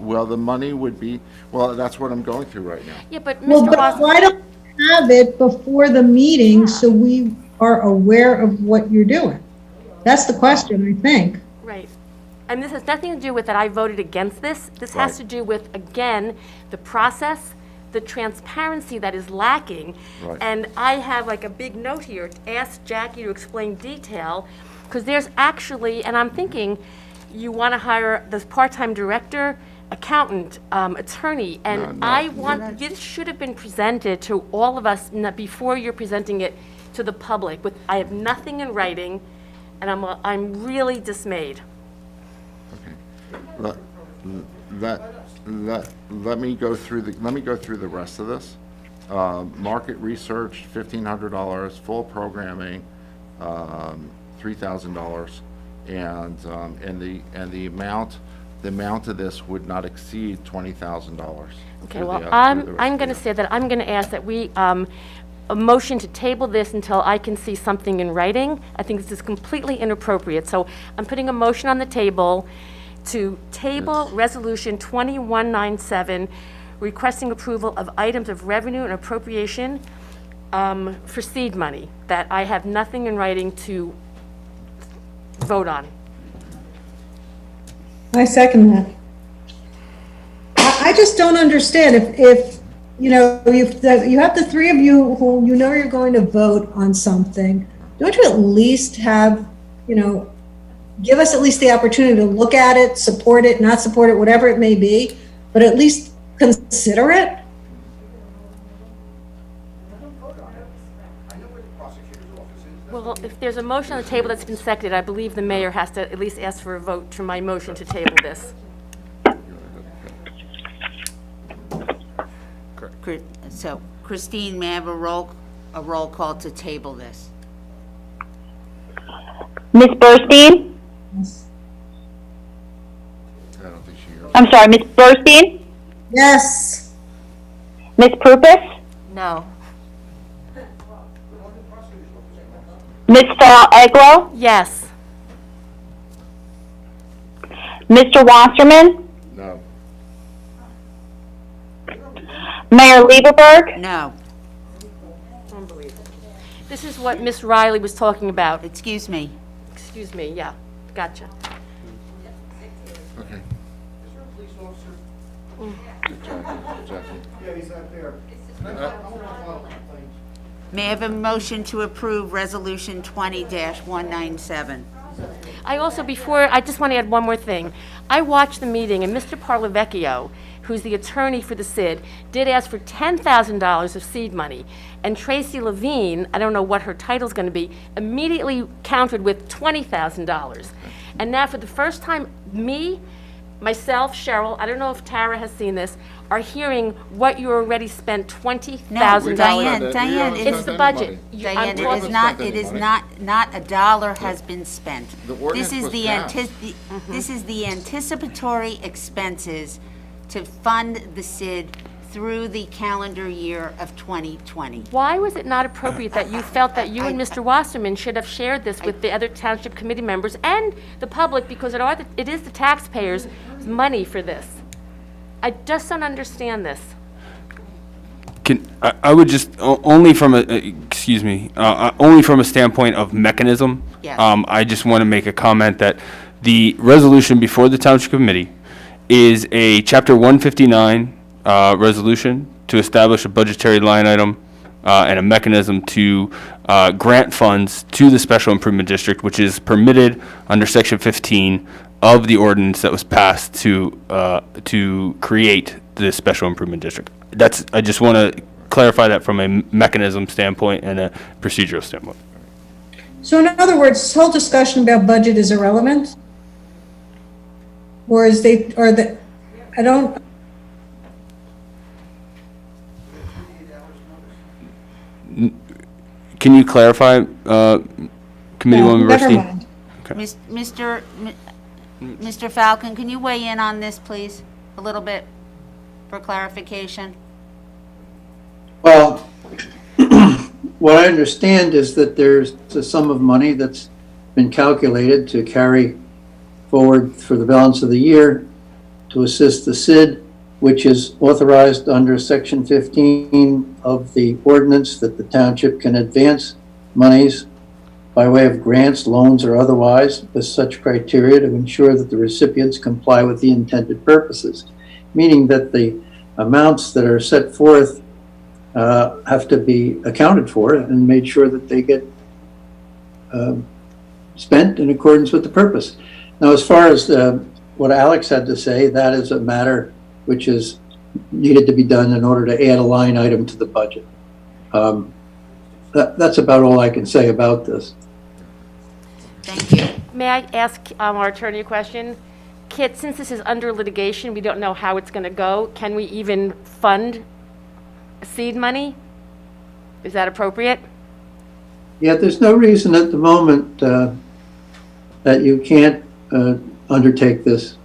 Well, the money would be, well, that's what I'm going through right now. Yeah, but Well, Mr. but Wasserman. why don't you have it before the meeting so we are aware of what you're doing? That's the question, I think. Right. And this has nothing to do with that I voted against this. This has Right. to do with, again, the process, the transparency that is lacking. Right. And I have like a big note here, to ask Jackie to explain detail, because there's actually, and I'm thinking, you want to hire this part-time director, accountant, attorney, and No, I want, this should have been presented to all of us before you're presenting it to the public. With, I have nothing in writing, and I'm really dismayed. Let me go through the rest of this. Market research, $1,500, full programming, $3,000, and the amount of this would not exceed $20,000. Okay, well, I'm going to say that I'm going to ask that we, a motion to table this until I can see something in writing. I think this is completely inappropriate. So I'm putting a motion on the table to table Resolution 2197, requesting approval of items of revenue and appropriation for seed money, that I have nothing in writing to vote on. I second that. I just don't understand if you know, you have the three of you who you know you're going to vote on something. Don't you at least have, you know, give us at least the opportunity to look at it, support it, not support it, whatever it may be, but at least consider it? Well, if there's a motion on the table that's been seconded, I believe the mayor has to at least ask for a vote to my motion to table this. So Christine, may I have a roll call to table this? Ms. Burstein? I don't think she heard. I'm sorry, Ms. Burstein? Yes. Ms. Prupus? No. Ms. Eglo? Yes. Mr. Wasserman? No. Mayor Lieberberg? No. Unbelievable. This is what Miss Riley was talking about. Excuse me. Excuse me, yeah, gotcha. Okay. Yeah, he's not there. May I have a motion to approve Resolution 20-197? I also, I just want to add one more thing. I watched the meeting, and Mr. Parlavecchio, who's the attorney for the SID, did ask for $10,000 of seed money. And Tracy Levine, I don't know what her title's going to be, immediately countered with $20,000. And now for the first time, myself, Cheryl, I don't know if Tara has seen this, are hearing what you already spent $20,000. No, Diane, It's the budget. Diane, it is not a dollar has been spent. This is this is the anticipatory expenses to fund the SID through the calendar year of 2020. Why was it not appropriate that you felt that you and Mr. Wasserman should have shared this with the other township committee members and the public, because it is the taxpayers' money for this? I just don't understand this. I would just, only from only from a standpoint of mechanism. Yes. I just want to make a comment that the resolution before the township committee is a Chapter 159 resolution to establish a budgetary line item and a mechanism to grant funds to the special improvement district, which is permitted under Section 15 of the ordinance that was passed to create the special improvement district. I just want to clarify that from a mechanism standpoint and a procedural standpoint. So in other words, this whole discussion about budget is irrelevant? Or I don't, Can you clarify, Committeewoman never Rushdi? mind. Mr. Falcon, can you weigh in on this, please, a little bit for clarification? Well, what I understand is that there's a sum of money that's been calculated to carry forward for the balance of the year to assist the SID, which is authorized under Section 15 of the ordinance that the township can advance monies by way of grants, loans, or otherwise with such criteria to ensure that the recipients comply with the intended purposes, meaning that the amounts that are set forth have to be accounted for and made sure that they get spent in accordance with the purpose. Now, as far as what Alex had to say, that is a matter which is needed to be done in order to add a line item to the budget. That's about all I can say about this. Thank you. May I ask our attorney a question? Kit, since this is under litigation, we don't know how it's going to go. Can we even fund seed money? Is that appropriate? Yeah, there's no reason at the moment that you can't undertake this.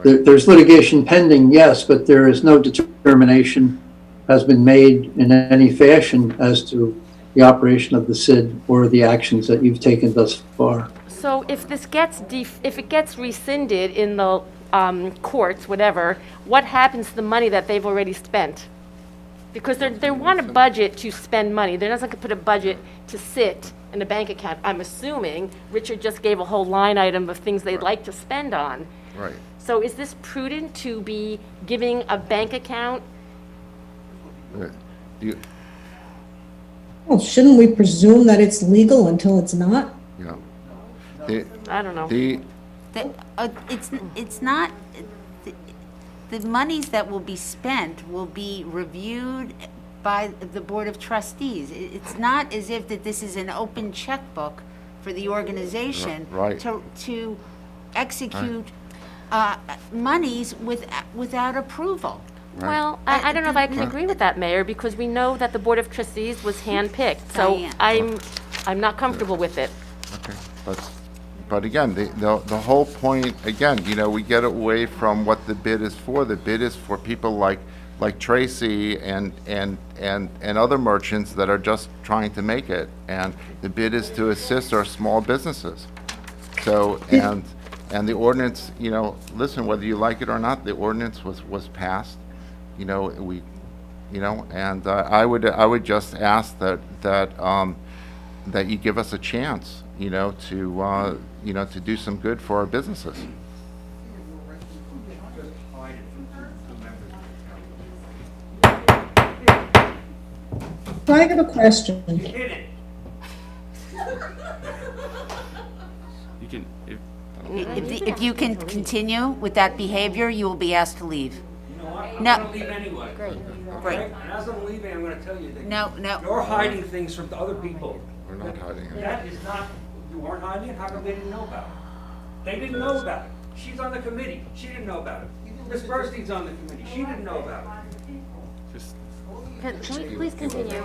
There's litigation pending, yes, but there is no determination has been made in any fashion as to the operation of the SID or the actions that you've taken thus far. So if this gets, if it gets rescinded in the courts, whatever, what happens to the money that they've already spent? Because they want a budget to spend money. They're not going to put a budget to sit in a bank account. I'm assuming Richard just gave a whole line item of things they'd like to spend on. Right. So is this prudent to be giving a bank account? Well, shouldn't we presume that it's legal until it's not? Yeah. I don't know. It's not, the monies that will be spent will be reviewed by the Board of Trustees. It's not as if that this is an open checkbook for the organization Right. to execute monies without approval. Well, I don't know if I can agree with that, Mayor, because we know that the Board of Trustees was handpicked. So Diane. I'm not comfortable with it. Okay, but again, the whole point, again, you know, we get away from what the bid is for. The bid is for people like Tracy and other merchants that are just trying to make it. And the bid is to assist our small businesses. So, and the ordinance, you know, listen, whether you like it or not, the ordinance was passed. You know, and I would just ask that you give us a chance, to do some good for our businesses. I have a question. You can, If you can continue with that behavior, you will be asked to leave. You know what? I'm No. gonna leave anyway. Great. Okay? And as I'm leaving, I'm gonna tell you that No. you're hiding things from other people. We're not hiding it. That is not, you weren't hiding it, how come they didn't know about it? They didn't know about it. She's on the committee, she didn't know about it. Ms. Burstein's on the committee, she didn't know about it. Can we please continue?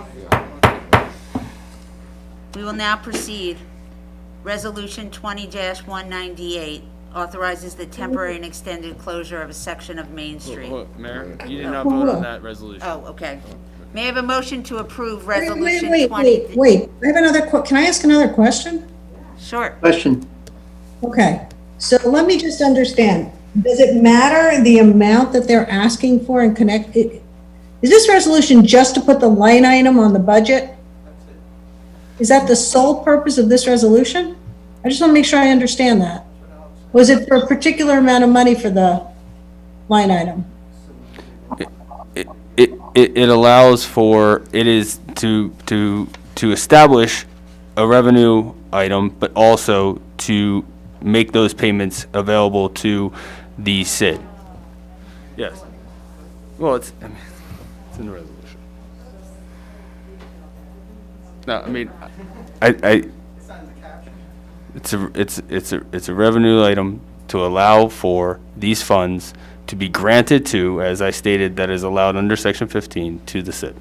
We will now proceed. Resolution 20-198 authorizes the temporary and extended closure of a section of Main Street. Mayor, you did not vote on that resolution. Oh, okay. May I have a motion to approve Wait, Resolution wait, 20? wait. I have another, can I ask another question? Sure. Question. Okay, so let me just understand. Does it matter the amount that they're asking for and connect? Is this resolution just to put the line item on the budget? Is that the sole purpose of this resolution? I just want to make sure I understand that. Was it for a particular amount of money for the line item? it allows for, it is to establish a revenue item, but also to make those payments available to the SID. Yes. Well, it's in the resolution. No, I mean, it's a revenue item to allow for these funds to be granted to, as I stated, that is allowed under Section 15 to the SID.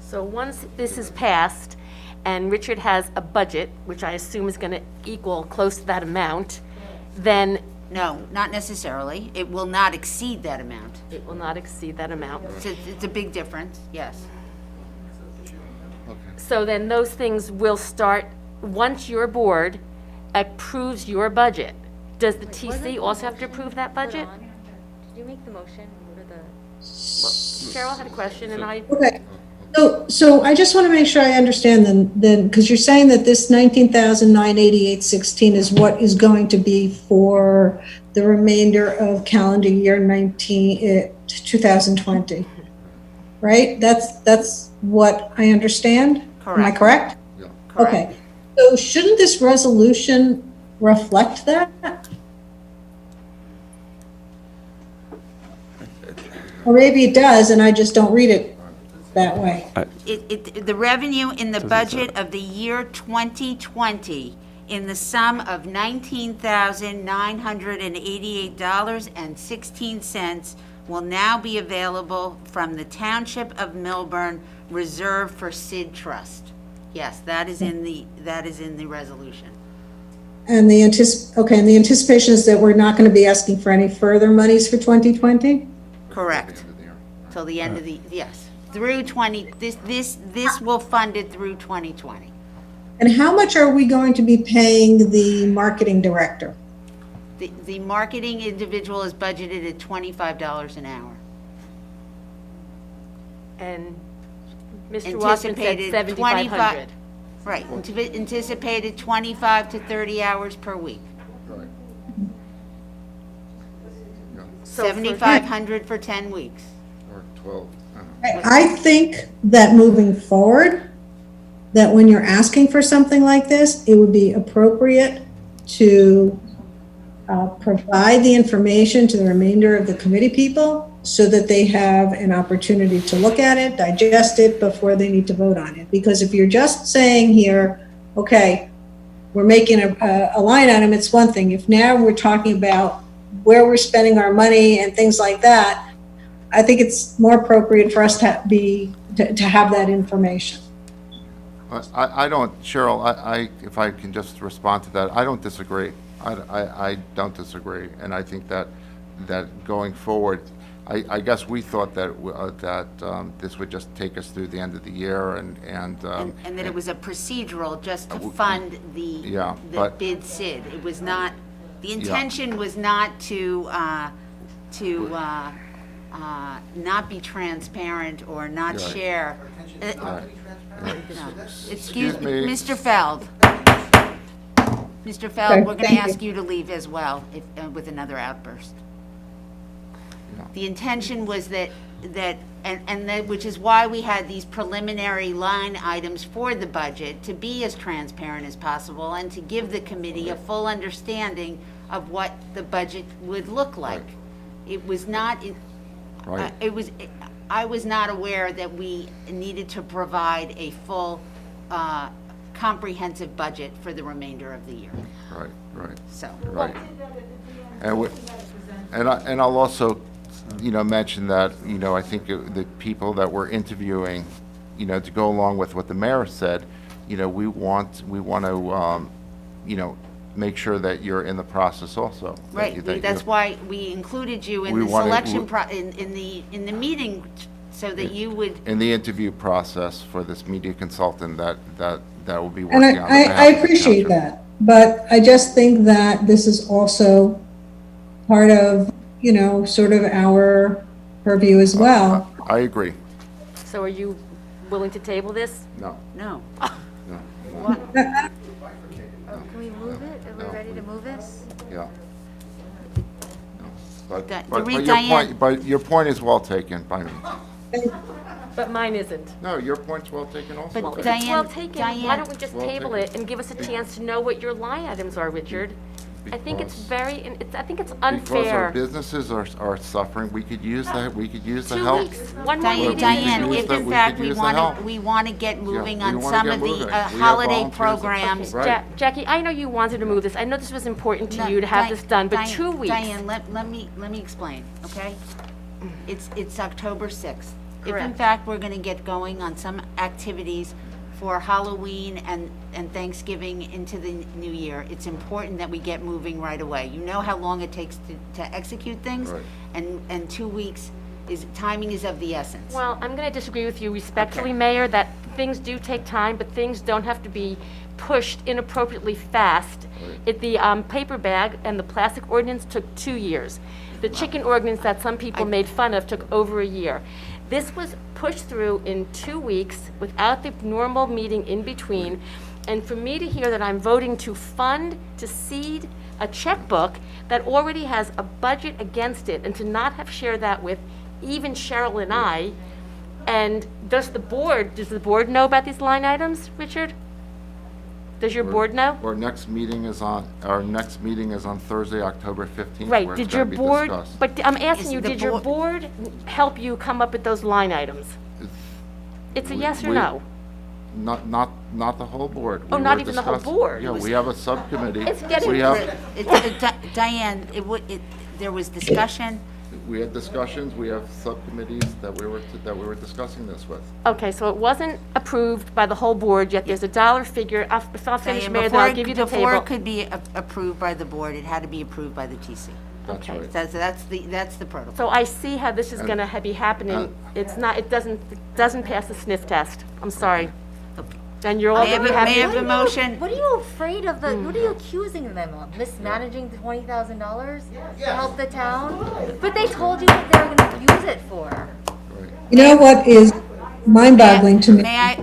So once this is passed, and Richard has a budget, which I assume is going to equal close to that amount, then No, not necessarily. It will not exceed that amount. it will not exceed that amount. It's a big difference, yes. So then those things will start, once your board approves your budget, does the TC also have to approve that budget? Did you make the motion for the? Cheryl had a question, and I, Okay. So I just want to make sure I understand then, because you're saying that this 19,988.16 is what is going to be for the remainder of calendar year 2020, right? That's what I understand? Am I correct? Yeah. Okay. So shouldn't this resolution reflect that? Or maybe it does, and I just don't read it that way. The revenue in the budget of the year 2020 in the sum of $19,988.16 will now be available from the Township of Millburn Reserve for SID Trust. Yes, that is in the resolution. And the anticipation is that we're not going to be asking for any further monies for 2020? Correct. Till the end of the, yes. Through this will fund it through 2020. And how much are we going to be paying the marketing director? The marketing individual is budgeted at $25 an hour. and Mr. Wasserman said Anticipated 7,500. Right, anticipated 25 to 30 hours per week. Right. So for- 7,500 for 10 weeks. Or 12. I think that moving forward, that when you're asking for something like this, it would be appropriate to provide the information to the remainder of the committee people so that they have an opportunity to look at it, digest it before they need to vote on it. Because if you're just saying here, okay, we're making a line item, it's one thing. If now we're talking about where we're spending our money and things like that, I think it's more appropriate for us to have that information. I don't, Cheryl, if I can just respond to that, I don't disagree. I don't disagree, and I think that going forward, I guess we thought that this would just take us through the end of the year, and And that it was a procedural just to fund Yeah, the but- bid SID. It was not, the intention was not to not be transparent or not Right. share. Right. No. Excuse me, me. Mr. Feld. Mr. Feld, Okay, we're going to thank ask you to leave as well with another outburst. The intention was that, which is why we had these preliminary line items for the budget, to be as transparent as possible and to give the committee a full understanding of what the budget would look like. It was not, Right. I was not aware that we needed to provide a full, comprehensive budget for the remainder of the year, right. so. Right. And I'll also, mention that, I think the people that we're interviewing, to go along with what the mayor said, we want to, make sure that you're in the process also. Right, that's why we included you in We the wanted- selection, in the meeting, so that you would, In the interview process for this media consultant that will be And working on behalf I of the appreciate township. that, but I just think that this is also part of, sort of our purview as well. I agree. So are you willing to table this? No. no. No. Can we move it? Are we ready to move this? Yeah. But read your Diane. point, but your point is well taken by me. But mine isn't. No, your point's well taken also. But by me. Diane- It's well taken. Why Diane- don't we just Well table taken. it and give us a chance to know what your line items are, Richard? I think it's I think it's Because our unfair. businesses are suffering, we could use the 2 help. weeks, one more meeting. Diane, use if the- in we fact could we use the want help. to, we want to get moving we on wanna some get of the moving. We have holiday volunteers that- programs. Right. Jackie, I know you wanted to move this. I know this was important to No, you to have Di- this done, but Diane- 2 weeks. Diane, let me explain, okay? It's October 6th. If in Correct. fact we're gonna get going on some activities for Halloween and Thanksgiving into the new year, it's important that we get moving right away. You know how long it takes to execute things? Right. And 2 weeks timing is of the essence. Well, I'm going to disagree with you respectfully, Mayor, that things do take time, but things don't have to be pushed inappropriately fast. The paper bag and the plastic ordinance took 2 years. The chicken ordinance that some people made fun of took over a year. This was pushed through in 2 weeks without the normal meeting in between. And for me to hear that I'm voting to seed a checkbook that already has a budget against it, and to not have shared that with even Cheryl and I, and does the board know about these line items, Richard? Does your board know? Our next meeting is on Thursday, October 15th. Right, where it's did your gonna be board, discussed. but I'm asking you, the did your board help you come up with those line items? It's a yes or no? Not the whole board. Oh, We not were even the whole discussing- board? Yeah, we have a subcommittee. It's getting- We have, Diane, there was discussion. we had discussions, we have subcommittees that we were discussing this with. Okay, so it wasn't approved by the whole board, yet there's a dollar figure. If I'll finish, Diane, Mayor, then I'll give you the Before table. it could be approved by the board, it had to be approved by the TC. That's Okay. right. That's the protocol. So I see how this is And- gonna be happening. It's not, it doesn't pass the sniff test. I'm sorry. And you're all May I gonna be have- may I happy. have a motion? What are you afraid of what are you accusing them of? Mismanaging the $20,000 to help the town? But they told you what they were gonna use it for. You know what is mind-boggling to me? May I,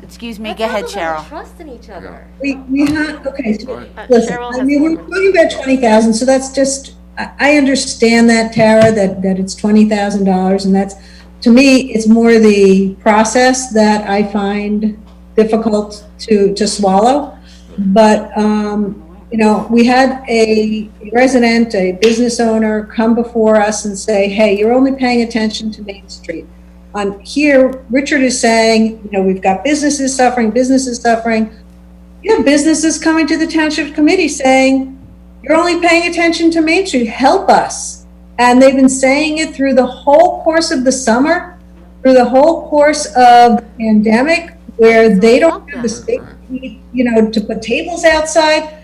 excuse me, go ahead, Let's talk about Cheryl. trust in each other. We have, okay, so, Right. listen, Cheryl I has mean, we're one. talking about 20,000, so that's just, I understand that, Tara, that it's $20,000, and that's, to me, it's more the process that I find difficult to swallow. But, you know, we had a resident, a business owner come before us and say, hey, you're only paying attention to Main Street. Here, Richard is saying, you know, we've got businesses suffering. You have businesses coming to the township committee saying, you're only paying attention to Main Street, help us. And they've been saying it through the whole course of the summer, through the whole course of the pandemic, where they don't have the space, you know, to put tables outside.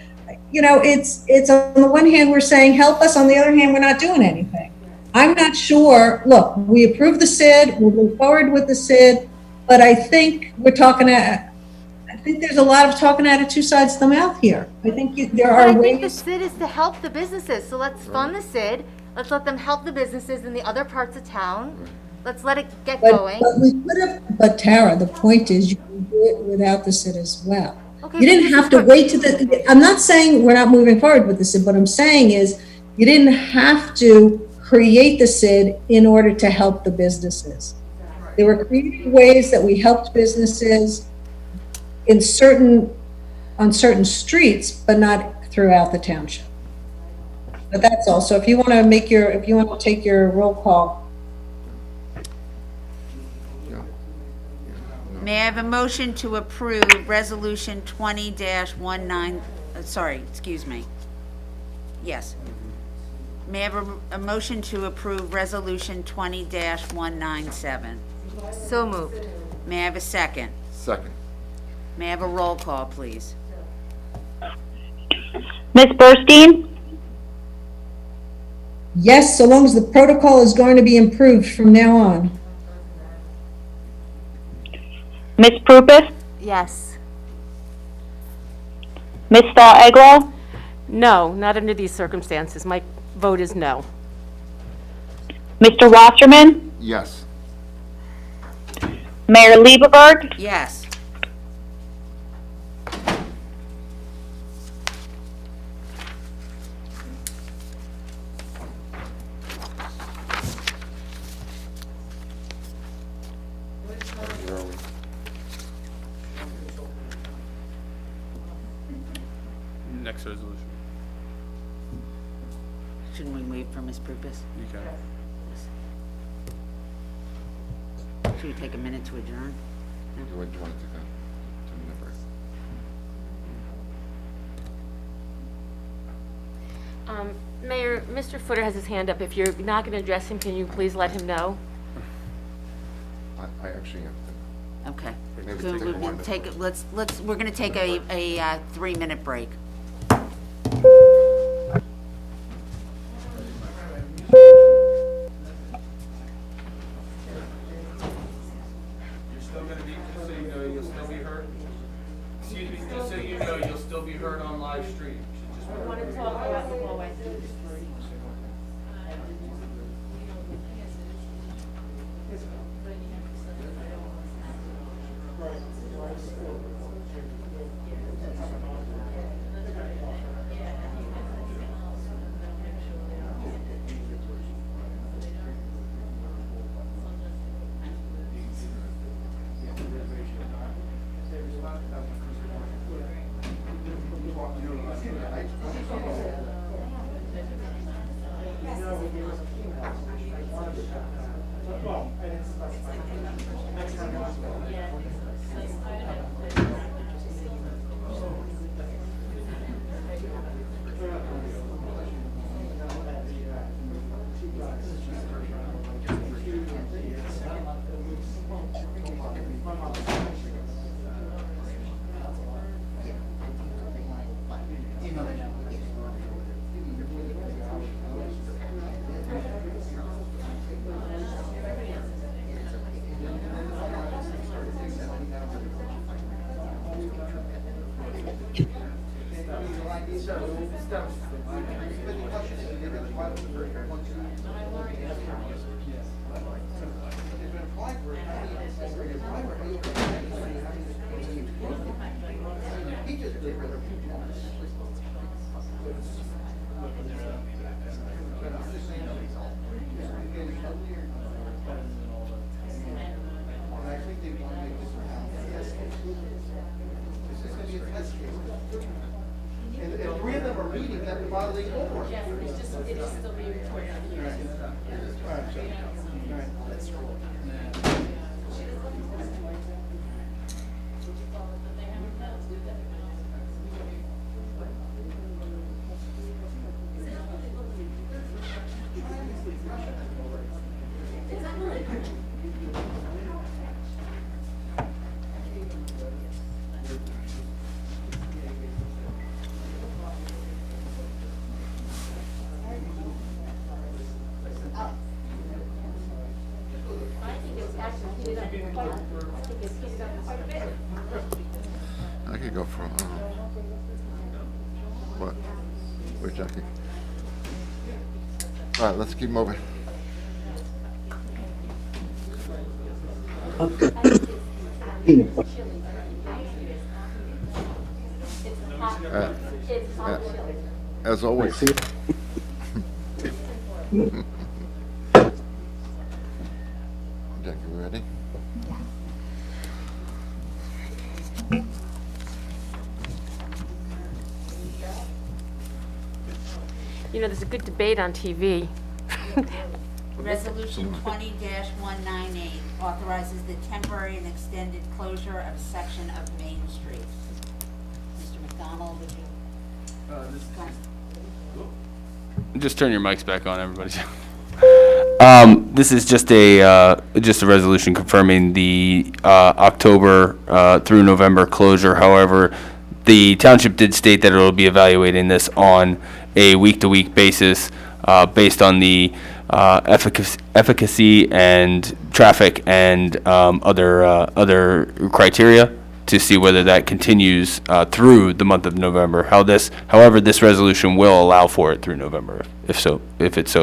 You know, it's on the one hand, we're saying, help us, on the other hand, we're not doing anything. I'm not sure, look, we approved the SID, we'll move forward with the SID, but I think I think there's a lot of talking out of two sides of the mouth here. I think there But are I think the ways. SID is to help the businesses, so let's fund the SID. Let's let them help the businesses in the other parts of town. Let's let it get going. But we could have, but Tara, the point is you can do it without the SID as well. Okay, You but didn't this have is to what- wait to I'm not saying we're not moving forward with the SID. What I'm saying is you didn't have to create the SID in order to help the businesses. There were creative ways that we helped businesses on certain streets, but not throughout the township. But that's all. So if you want to take your roll call. May I have a motion to approve Resolution 20-19, excuse me. Yes. May I have a motion to approve Resolution 20-197? So moved. May I have a second? Second. May I have a roll call, please? Ms. Burstein? Yes, so long as the protocol is going to be improved from now on. Ms. Prupus? Yes. Ms. Stahl-Eglo? No, not under these circumstances. My vote is no. Mr. Wasserman? Yes. Mayor Lieberberg? Yes. Next resolution. Shouldn't we wait for Ms. Prupus? You can. Should we take a minute to adjourn? Do you want to take a 2-minute break? Mayor, Mr. Footer has his hand up. If you're not going to address him, can you please let him know? I actually have to. Okay. Maybe So take a we're gonna 1 take, we're gonna take a 3-minute break. You're still gonna be, just so you know, you'll still be heard. Excuse me, just so you know, you'll still be heard on live stream. You should just Want to talk about the hallway? And 3 of them are reading that the violation over. Yeah, it's just still being recorded. I could go for, what? Where's Jackie? All right, let's keep moving. As always. Jackie, we ready? You know, there's a good debate on TV. Resolution 20-198 authorizes the temporary and extended closure of a section of Main Street. Mr. McDonald, would you? Just turn your mics back on, everybody. This is just a resolution confirming the October through November closure. However, the township did state that it will be evaluating this on a week-to-week basis based on the efficacy and traffic and other criteria to see whether that continues through the month of November. However, this resolution will allow for it through November, if it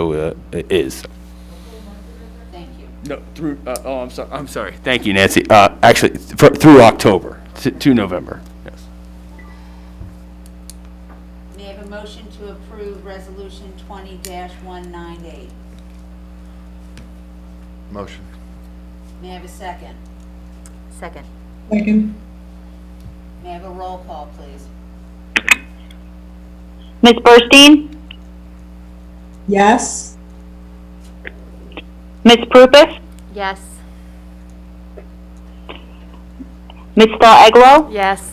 is. Thank you. No, through. I'm sorry. Thank you, Nancy. Actually, through October to November. Yes. May I have a motion to approve Resolution 20-198? Motion. May I have a second? Second. Second. May I have a roll call, please? Ms. Burstein? Yes. Ms. Prupus? Yes. Ms. Stahl-Eglo? Yes.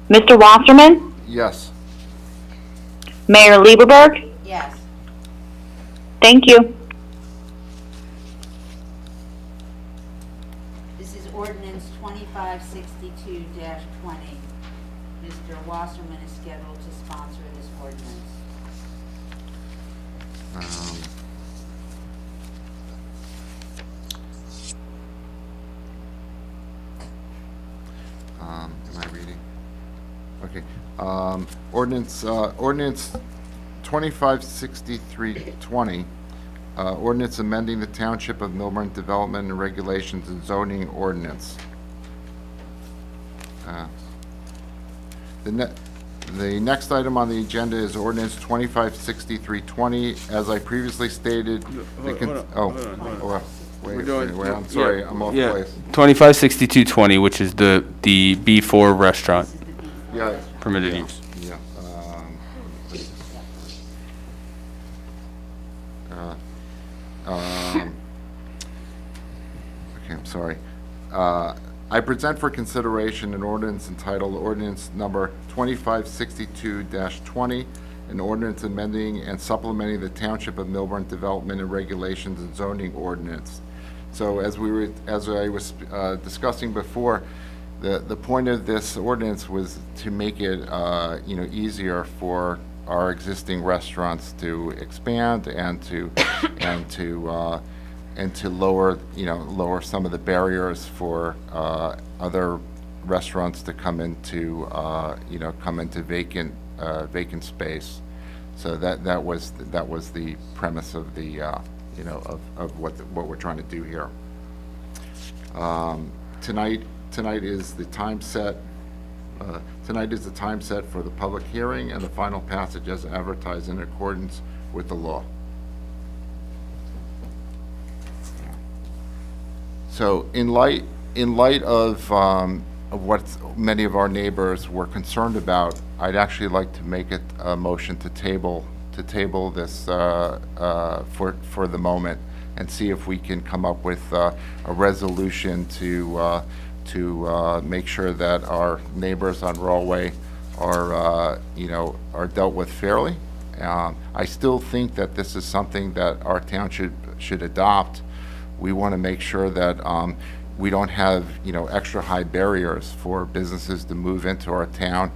Mr. Wasserman? Yes. Mayor Lieberberg? Yes. Thank you. This is ordinance 2562-20. Mr. Wasserman is scheduled to sponsor this ordinance. Am I reading? Okay. Ordinance 256320, ordinance amending the Township of Millburn Development and Regulations and Zoning Ordinance. The next item on the agenda is ordinance 256320. As I previously stated, wait, I'm sorry, I'm off place. 256220, which is the B4 restaurant Yeah. permitted use. Yeah. Okay, I'm sorry. I present for consideration an ordinance entitled Ordinance Number 2562-20, an ordinance amending and supplementing the Township of Millburn Development and Regulations and Zoning Ordinance. So as I was discussing before, the point of this ordinance was to make it easier for our existing restaurants to expand and to lower some of the barriers for other restaurants to come into vacant space. So that was the premise of the of what we're trying to do here. Tonight is the time set. Tonight is the time set for the public hearing and the final passage as advertised in accordance with the law. So in light of what many of our neighbors were concerned about, I'd actually like to make it a motion to table this for the moment and see if we can come up with a resolution to make sure that our neighbors on Rollway are dealt with fairly. I still think that this is something that our town should adopt. We want to make sure that we don't have extra high barriers for businesses to move into our town.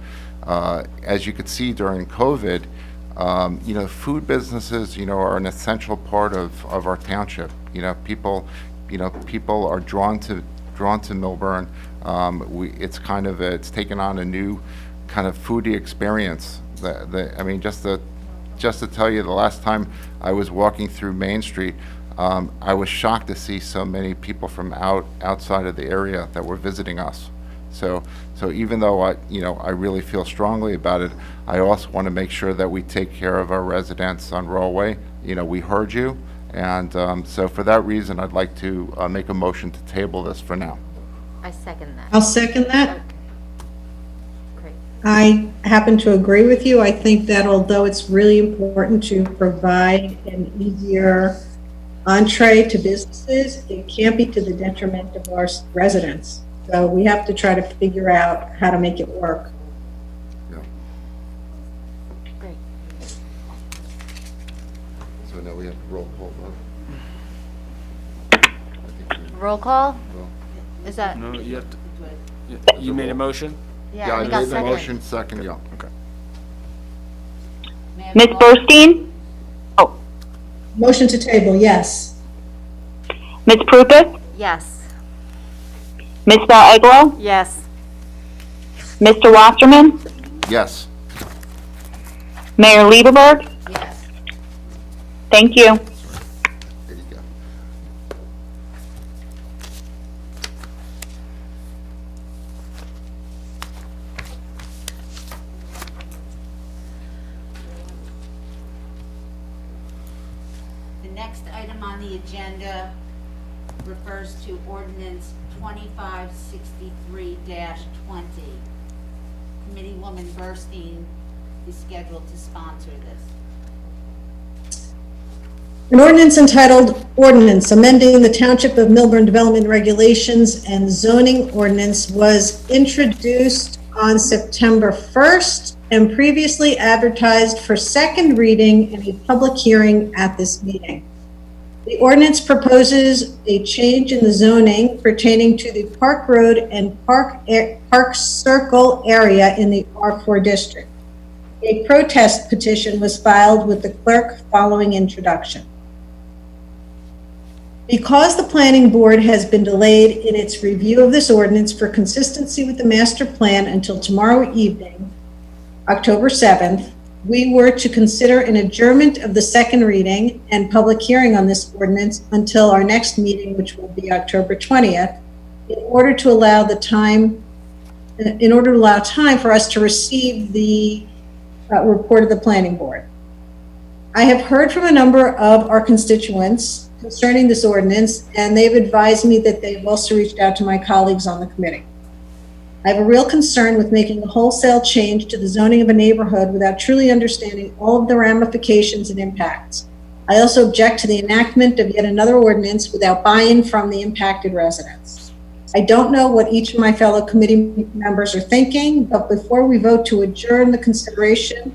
As you could see during COVID, food businesses are an essential part of our township. People are drawn to Millburn. It's taken on a new kind of foodie experience. Just to tell you, the last time I was walking through Main Street, I was shocked to see so many people from outside of the area that were visiting us. So even though I really feel strongly about it, I also want to make sure that we take care of our residents on Rollway. We heard you, and so for that reason, I'd like to make a motion to table this for now. I second that. I'll second that. Great. I happen to agree with you. I think that although it's really important to provide an easier entree to businesses, it can't be to the detriment of our residents. So we have to try to figure out how to make it work. Great. So now we have to roll call vote. Roll call? Is that? No, you have to. You made a motion? Yeah, I we got made the second. motion, second, yeah, okay. May I have Ms. a roll- Burstein? Motion to table, yes. Ms. Prupus? Yes. Ms. Stahl-Eglo? Yes. Mr. Wasserman? Yes. Mayor Lieberberg? Yes. Thank you. There you go. The next item on the agenda refers to ordinance 2563-20. Committeewoman Burstein is scheduled to sponsor this? An ordinance entitled Ordinance Amending the Township of Millburn Development Regulations and Zoning Ordinance was introduced on September 1st and previously advertised for second reading and a public hearing at this meeting. The ordinance proposes a change in the zoning pertaining to the Park Road and Park Circle area in the R4 district. A protest petition was filed with the clerk following introduction. Because the planning board has been delayed in its review of this ordinance for consistency with the master plan until tomorrow evening, October 7th, we were to consider an adjournment of the second reading and public hearing on this ordinance until our next meeting, which will be October 20th, in order to allow time for us to receive the report of the planning board. I have heard from a number of our constituents concerning this ordinance, and they've advised me that they've also reached out to my colleagues on the committee. I have a real concern with making a wholesale change to the zoning of a neighborhood without truly understanding all of the ramifications and impacts. I also object to the enactment of yet another ordinance without buy-in from the impacted residents. I don't know what each of my fellow committee members are thinking, but before we vote to adjourn the consideration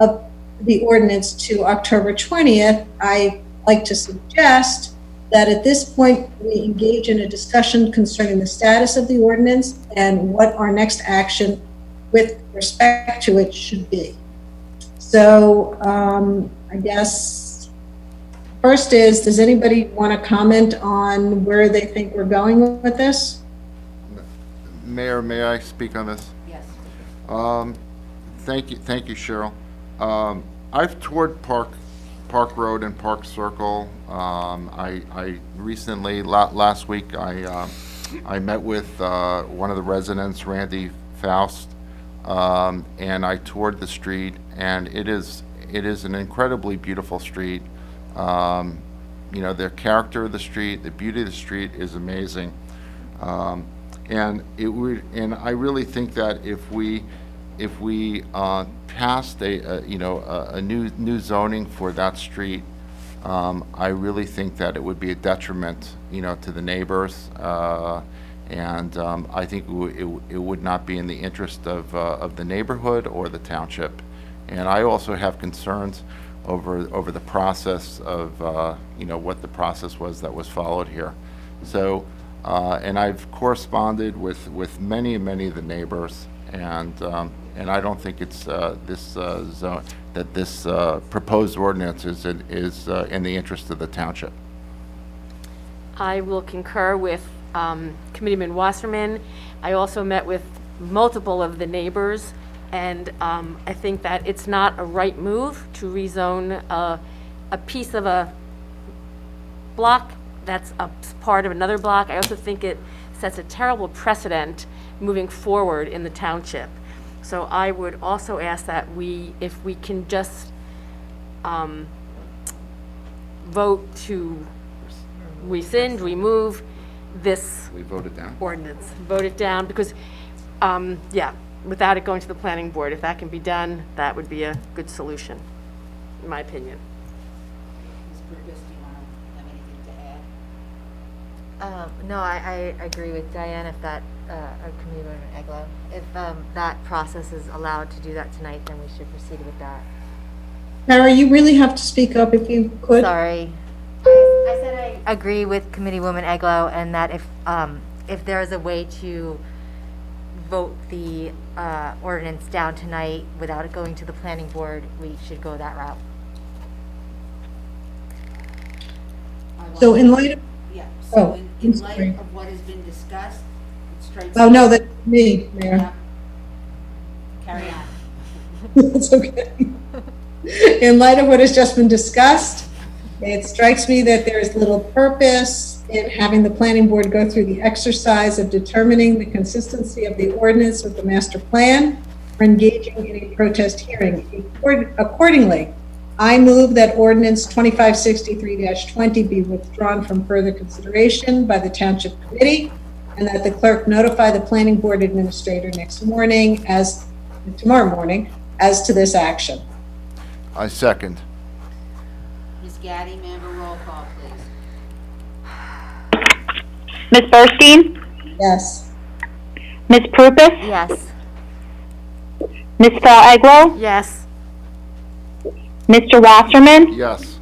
of the ordinance to October 20th, I'd like to suggest that at this point we engage in a discussion concerning the status of the ordinance and what our next action with respect to it should be. So I guess first is, does anybody want to comment on where they think we're going with this? Mayor, may I speak on this? Yes. Thank you, Cheryl. I've toured Park Road and Park Circle. I recently, last week, I met with one of the residents, Randy Faust, and I toured the street, and it is an incredibly beautiful street. You know, the character of the street, the beauty of the street is amazing, and I really think that if we passed a new zoning for that street, I really think that it would be a detriment, to the neighbors, and I think it would not be in the interest of the neighborhood or the township. And I also have concerns over the process of what the process was that was followed here. So, and I've corresponded with many of the neighbors, and I don't think it's this proposed ordinance is in the interest of the township. I will concur with Committeeman Wasserman. I also met with multiple of the neighbors, and I think that it's not a right move to rezone a piece of a block that's a part of another block. I also think it sets a terrible precedent moving forward in the township. So I would also ask that if we can just vote to rescind, remove this We voted down. ordinance. Vote it down, because, without it going to the planning board, if that can be done, that would be a good solution, in my opinion. Ms. Purvis, do you want to have anything to add? No, I agree with Diane if that, or Committeeman Eglo. If that process is allowed to do that tonight, then we should proceed with that. Mara, you really have to speak up if you could. Sorry. I said I agree with Committeewoman Eglo, and that if there is a way to vote the ordinance down tonight without it going to the planning board, we should go that route. So in light of, Yeah, Oh, so I'm in light sorry. of what has been discussed, it strikes. oh no, that's me, Mayor. Yeah. Carry on. It's okay. In light of what has just been discussed, it strikes me that there is little purpose in having the planning board go through the exercise of determining the consistency of the ordinance with the master plan or engaging in a protest hearing. Accordingly, I move that ordinance 2563-20 be withdrawn from further consideration by the township committee, and that the clerk notify the planning board administrator tomorrow morning as to this action. I second. Ms. Gaddy, may I have a roll call, please? Ms. Burstein? Yes. Ms. Prupus? Yes. Ms. Eglo? Yes. Mr. Wasserman? Yes.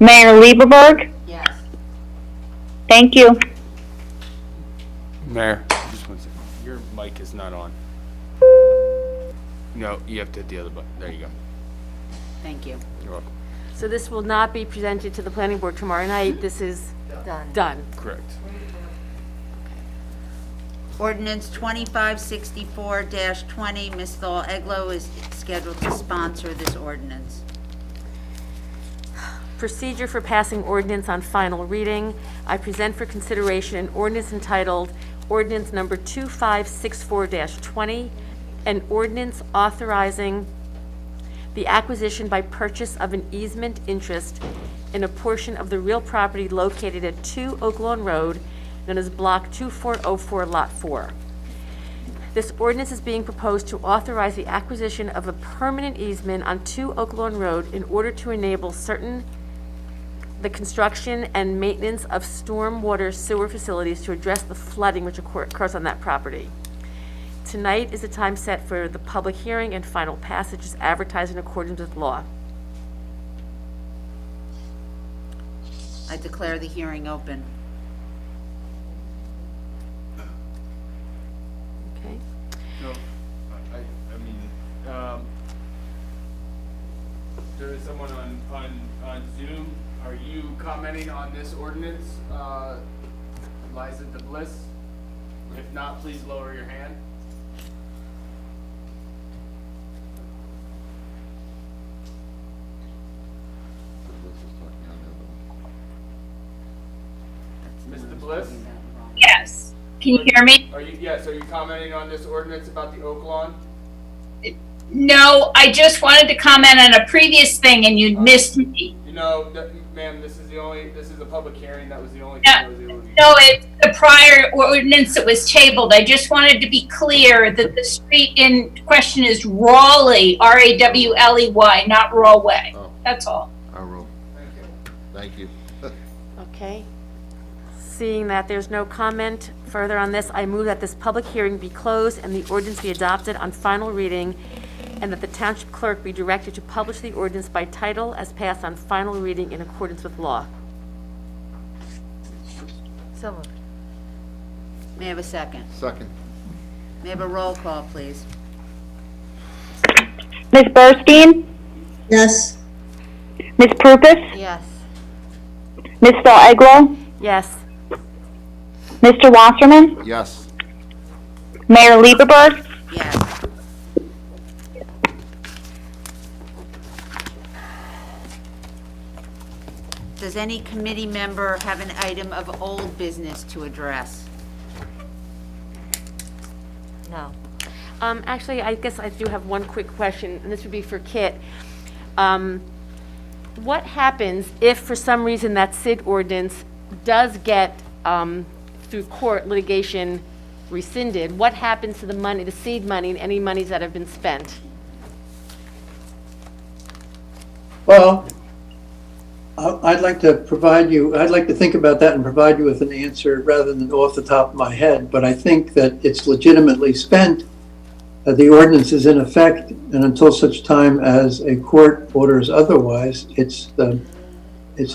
Mayor Lieberberg? Yes. Thank you. Mayor, just one second. Your mic is not on. No, you have to hit the other button. There you go. Thank you. You're welcome. So this will not be presented to the planning board tomorrow night. This is done. Correct. Ordinance 2564-20, Ms. Eglo is scheduled to sponsor this ordinance. Procedure for passing ordinance on final reading. I present for consideration an ordinance entitled Ordinance Number 2564-20, an ordinance authorizing the acquisition by purchase of an easement interest in a portion of the real property located at 2 Oak Lawn Road, known as Block 2404, Lot 4. This ordinance is being proposed to authorize the acquisition of a permanent easement on 2 Oak Lawn Road in order to enable the construction and maintenance of stormwater sewer facilities to address the flooding which occurs on that property. Tonight is the time set for the public hearing and final passage is advertised in accordance with law. I declare the hearing open. Okay. No, I mean, there is someone on Zoom. Are you commenting on this ordinance, Liza DeBliss? If not, please lower your hand. Mr. Bliss? Yes. Can you hear me? Are you commenting on this ordinance about the Oak Lawn? No, I just wanted to comment on a previous thing and you missed me. You know, ma'am, this is a public hearing. That was the only thing I was able to do. No, it's the prior ordinance that was tabled. I just wanted to be clear that the street in question is Rawley, R-A-W-L-E-Y, not Rawway. Oh. That's all. Thank you. Okay. Seeing that there's no comment further on this, I move that this public hearing be closed and the ordinance be adopted on final reading, and that the township clerk be directed to publish the ordinance by title as passed on final reading in accordance with law. So moved. May I have a second? Second. May I have a roll call, please? Ms. Burstein? Yes. Ms. Prupus? Yes. Ms. Eglo? Yes. Mr. Wasserman? Yes. Mayor Lieberberg? Yes. Does any committee member have an item of old business to address? No. Actually, I guess I do have one quick question, and this would be for Kit. What happens if, for some reason, that SID ordinance does get, through court litigation, rescinded? What happens to the money, the seed money, and any monies that have been spent? Well, I'd like to think about that and provide you with an answer rather than off the top of my head, but I think that it's legitimately spent, that the ordinance is in effect, and until such time as a court orders otherwise, it's a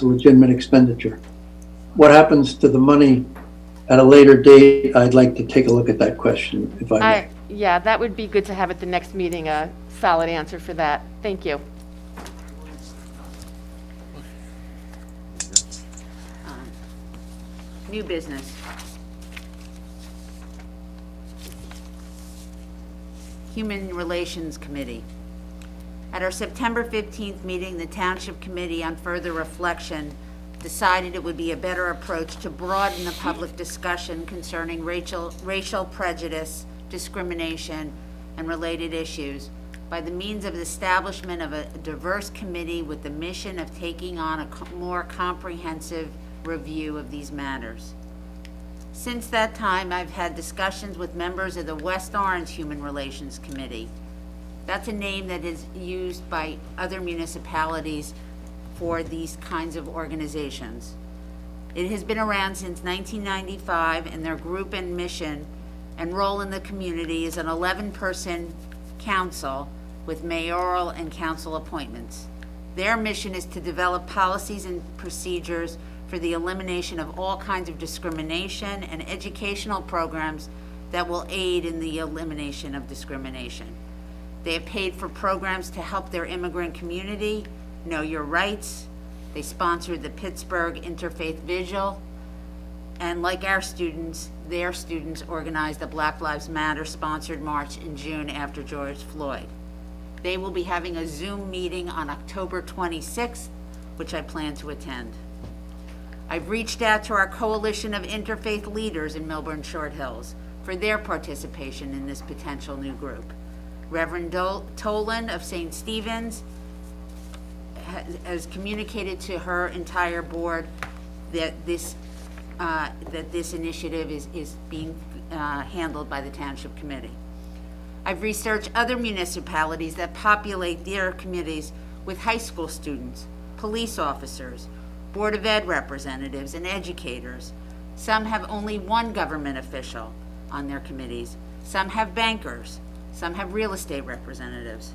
legitimate expenditure. What happens to the money at a later date, I'd like to take a look at that question, if I may. Yeah, that would be good to have at the next meeting, a solid answer for that. Thank you. New business. Human Relations Committee. At our September 15th meeting, the Township Committee, on further reflection, decided it would be a better approach to broaden the public discussion concerning racial prejudice, discrimination, and related issues by the means of the establishment of a diverse committee with the mission of taking on a more comprehensive review of these matters. Since that time, I've had discussions with members of the West Orange Human Relations Committee. That's a name that is used by other municipalities for these kinds of organizations. It has been around since 1995, and their group and mission and role in the community is an 11-person council with mayoral and council appointments. Their mission is to develop policies and procedures for the elimination of all kinds of discrimination and educational programs that will aid in the elimination of discrimination. They have paid for programs to help their immigrant community know your rights. They sponsored the Pittsburgh Interfaith Vigil, and like our students, their students organized a Black Lives Matter sponsored march in June after George Floyd. They will be having a Zoom meeting on October 26th, which I plan to attend. I've reached out to our coalition of interfaith leaders in Millburn Short Hills for their participation in this potential new group. Reverend Tolan of St. Stephen's has communicated to her entire board that this initiative is being handled by the Township Committee. I've researched other municipalities that populate their committees with high school students, police officers, Board of Ed representatives, and educators. Some have only one government official on their committees. Some have bankers. Some have real estate representatives.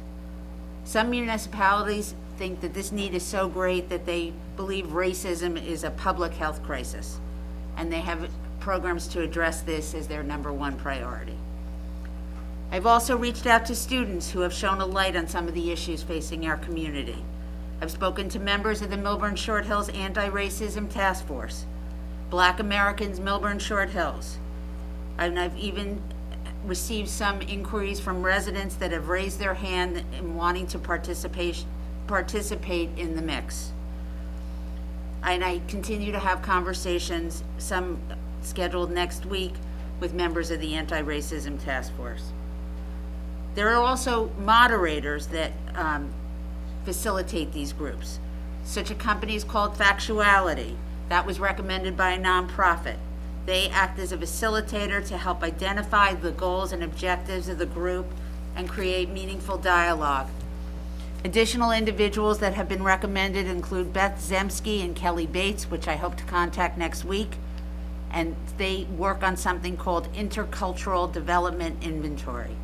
Some municipalities think that this need is so great that they believe racism is a public health crisis, and they have programs to address this as their #1 priority. I've also reached out to students who have shown a light on some of the issues facing our community. I've spoken to members of the Millburn Short Hills Anti-Racism Task Force, Black Americans Millburn Short Hills, and I've even received some inquiries from residents that have raised their hand in wanting to participate in the mix. And I continue to have conversations, some scheduled next week, with members of the Anti-Racism Task Force. There are also moderators that facilitate these groups. Such a company is called Factuality. That was recommended by a nonprofit. They act as a facilitator to help identify the goals and objectives of the group and create meaningful dialogue. Additional individuals that have been recommended include Beth Zemsky and Kelly Bates, which I hope to contact next week, and they work on something called Intercultural Development Inventory.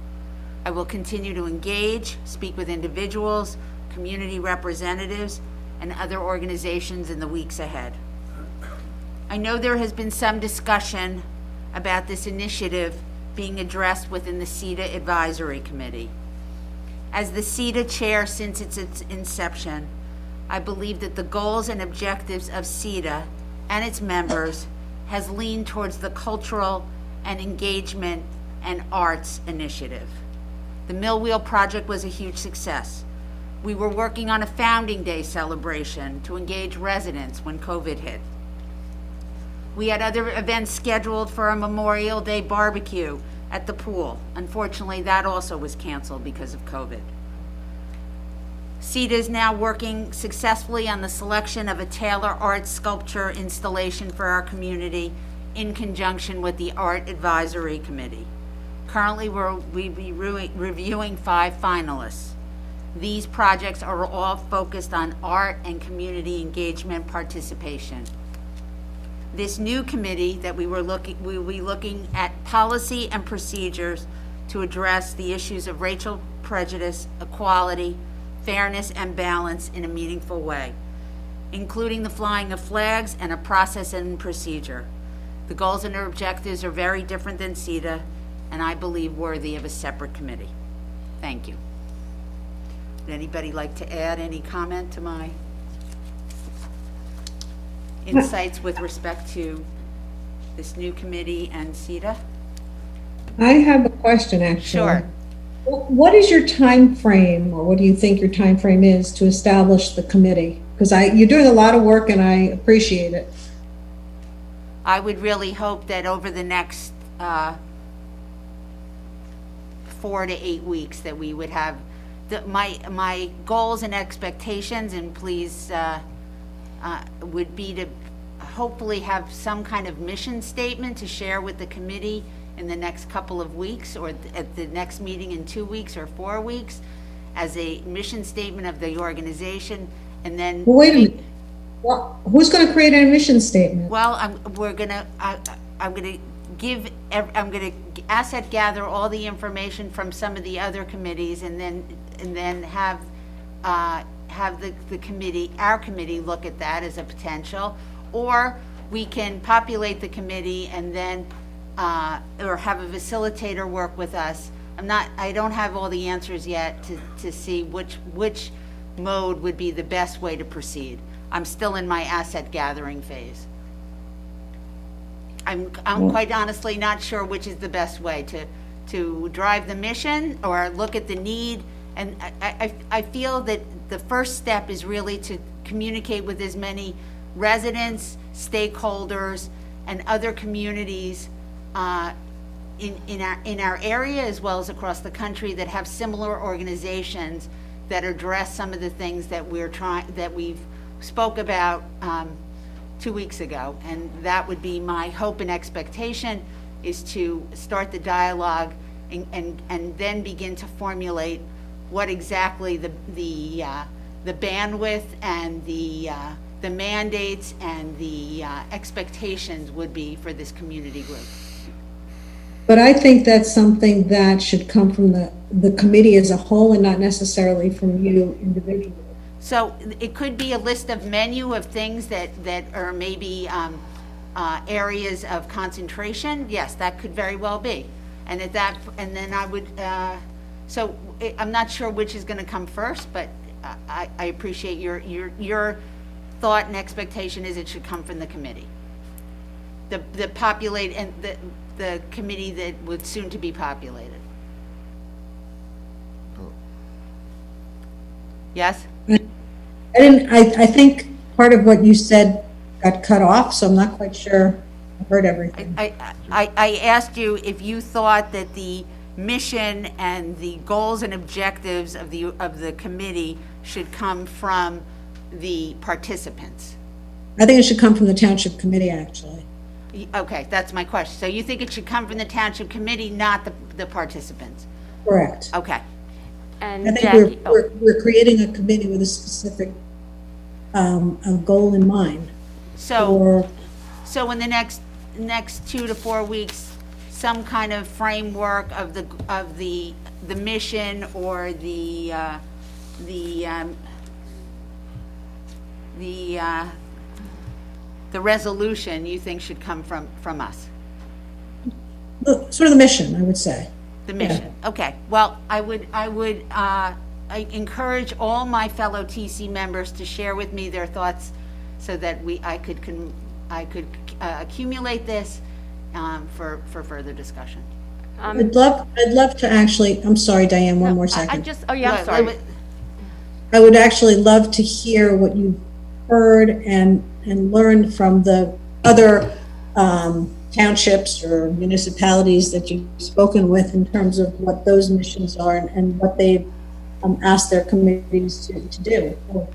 I will continue to engage, speak with individuals, community representatives, and other organizations in the weeks ahead. I know there has been some discussion about this initiative being addressed within the CETA Advisory Committee. As the CETA chair since its inception, I believe that the goals and objectives of CETA and its members has leaned towards the cultural and engagement and arts initiative. The Mill Wheel project was a huge success. We were working on a Founding Day celebration to engage residents when COVID hit. We had other events scheduled for a Memorial Day barbecue at the pool. Unfortunately, that also was canceled because of COVID. CETA is now working successfully on the selection of a Taylor Art Sculpture installation for our community in conjunction with the Art Advisory Committee. Currently, we'll be reviewing 5 finalists. These projects are all focused on art and community engagement participation. This new committee that we will be looking at policy and procedures to address the issues of racial prejudice, equality, fairness, and balance in a meaningful way, including the flying of flags and a process and procedure. The goals and objectives are very different than CETA, and I believe worthy of a separate committee. Thank you. Would anybody like to add any comment to my insights with respect to this new committee and CETA? I have a question, actually. Sure. What is your time frame, or what do you think your time frame is to establish the committee? Because you're doing a lot of work and I appreciate it. I would really hope that over the next 4 to 8 weeks that we would have my goals and expectations, and please would be to hopefully have some kind of mission statement to share with the committee in the next couple of weeks, or at the next meeting in 2 weeks or 4 weeks, as a mission statement of the organization, and then. Well, wait a minute. Well, who's going to create an mission statement? Well, I'm gonna asset gather all the information from some of the other committees, and then have the committee, our committee, look at that as a potential, or we can populate the committee and then, or have a facilitator work with us. I don't have all the answers yet to see which mode would be the best way to proceed. I'm still in my asset gathering phase. I'm quite honestly not sure which is the best way to drive the mission or look at the need. And I feel that the first step is really to communicate with as many residents, stakeholders, and other communities in our area, as well as across the country, that have similar organizations that address some of the things that we've spoke about 2 weeks ago. And that would be my hope and expectation, is to start the dialogue and then begin to formulate what exactly the bandwidth and the mandates and the expectations would be for this community group. But I think that's something that should come from the committee as a whole and not necessarily from you individually. So it could be a list of menu of things that are maybe areas of concentration. Yes, that could very well be. And then I would, so I'm not sure which is going to come first, but I appreciate your thought and expectation is it should come from the committee. The populate and the committee that would soon to be populated. Yes? I think part of what you said got cut off, so I'm not quite sure I heard everything. I asked you if you thought that the mission and the goals and objectives of the committee should come from the participants. I think it should come from the township committee, actually. Okay, that's my question. So you think it should come from the township committee, not the participants? Correct. Okay. And I think Jackie, we're creating a committee with a specific a goal in mind. So in the next 2 to 4 weeks, some kind of framework of the mission or the resolution you think should come from us? Sort of the mission, I would say. The mission. Yeah. Okay. Well, I encourage all my fellow TC members to share with me their thoughts, so that I could accumulate this for further discussion. I'd love to actually. I'm sorry, Diane. One more second. I'm sorry. I would actually love to hear what you've heard and learned from the other townships or municipalities that you've spoken with in terms of what those missions are and what they've asked their committees to do, or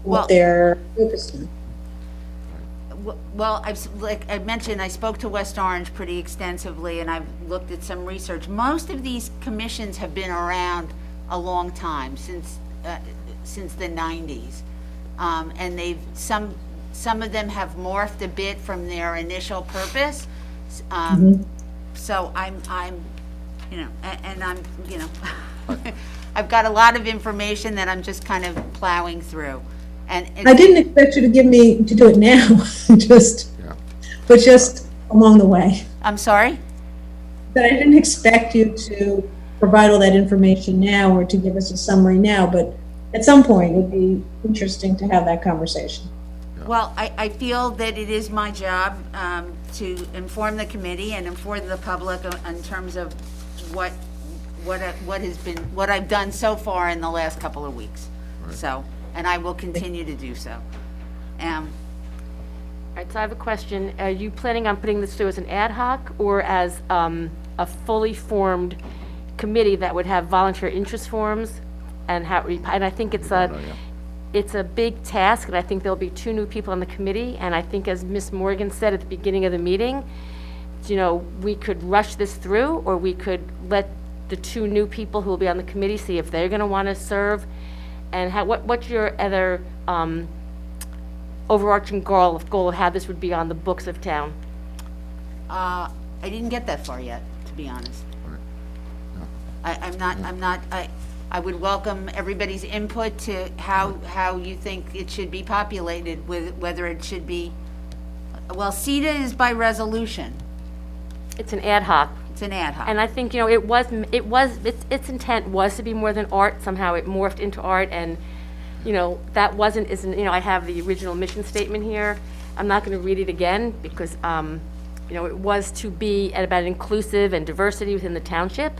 what they're focused on. Well, like I mentioned, I spoke to West Orange pretty extensively, and I've looked at some research. Most of these commissions have been around a long time, since the 90s, and some of them have morphed a bit from their initial purpose. So I'm I've got a lot of information that I'm just kind of plowing through. And I didn't expect you to do it now, but just along the way. I'm sorry? But I didn't expect you to provide all that information now or to give us a summary now, but at some point it would be interesting to have that conversation. Well, I feel that it is my job to inform the committee and inform the public in terms of what I've done so far in the last couple of weeks. Right. So, and I will continue to do so. All right, so I have a question. Are you planning on putting this through as an ad hoc or as a fully formed committee that would have volunteer interest forms and I think it's a big task, and I think there'll be 2 new people on the committee, and I think, as Ms. Morgan said at the beginning of the meeting, we could rush this through, or we could let the two new people who will be on the committee see if they're going to want to serve, and what's your other overarching goal of how this would be on the books of town? I didn't get that far yet, to be honest. I would welcome everybody's input to how you think it should be populated, with whether it should be, well, CETA is by resolution. It's an ad hoc. It's an ad hoc. And I think, its intent was to be more than art. Somehow it morphed into art, and, that isn't, I have the original mission statement here. I'm not going to read it again because, it was to be about inclusive and diversity within the township.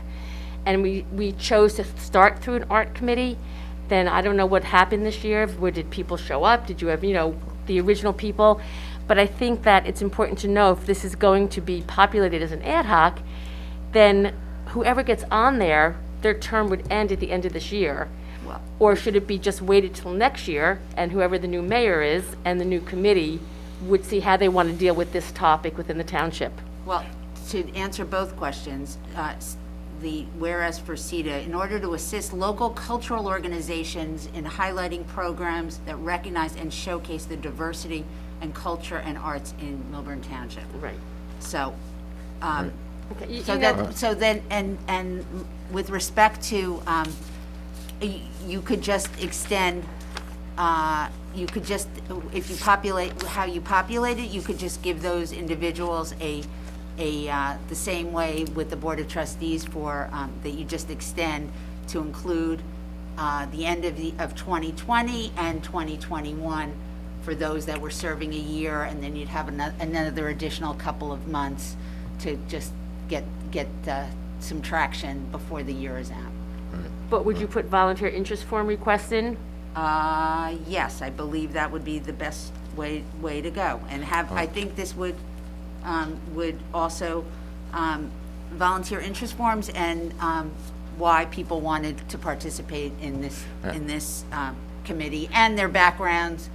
And we chose to start through an art committee. Then I don't know what happened this year. Where did people show up? Did you have, the original people? But I think that it's important to know if this is going to be populated as an ad hoc, then whoever gets on there, their term would end at the end of this year. Or should it be just waited till next year, and whoever the new mayor is and the new committee would see how they want to deal with this topic within the township? Well, to answer both questions, the whereas for CETA, in order to assist local cultural organizations in highlighting programs that recognize and showcase the diversity and culture and arts in Millburn Township. Right. So, Okay, so then, and with respect to, you could just extend, you could just, if you populate, how you populate it, you could just give those individuals the same way with the Board of Trustees for, that you just extend to include the end of 2020 and 2021 for those that were serving a year, and then you'd have another additional couple of months to just get some traction before the year is out. But would you put volunteer interest form requests in? Yes, I believe that would be the best way to go, and I think this would also volunteer interest forms and why people wanted to participate in this committee, and their backgrounds,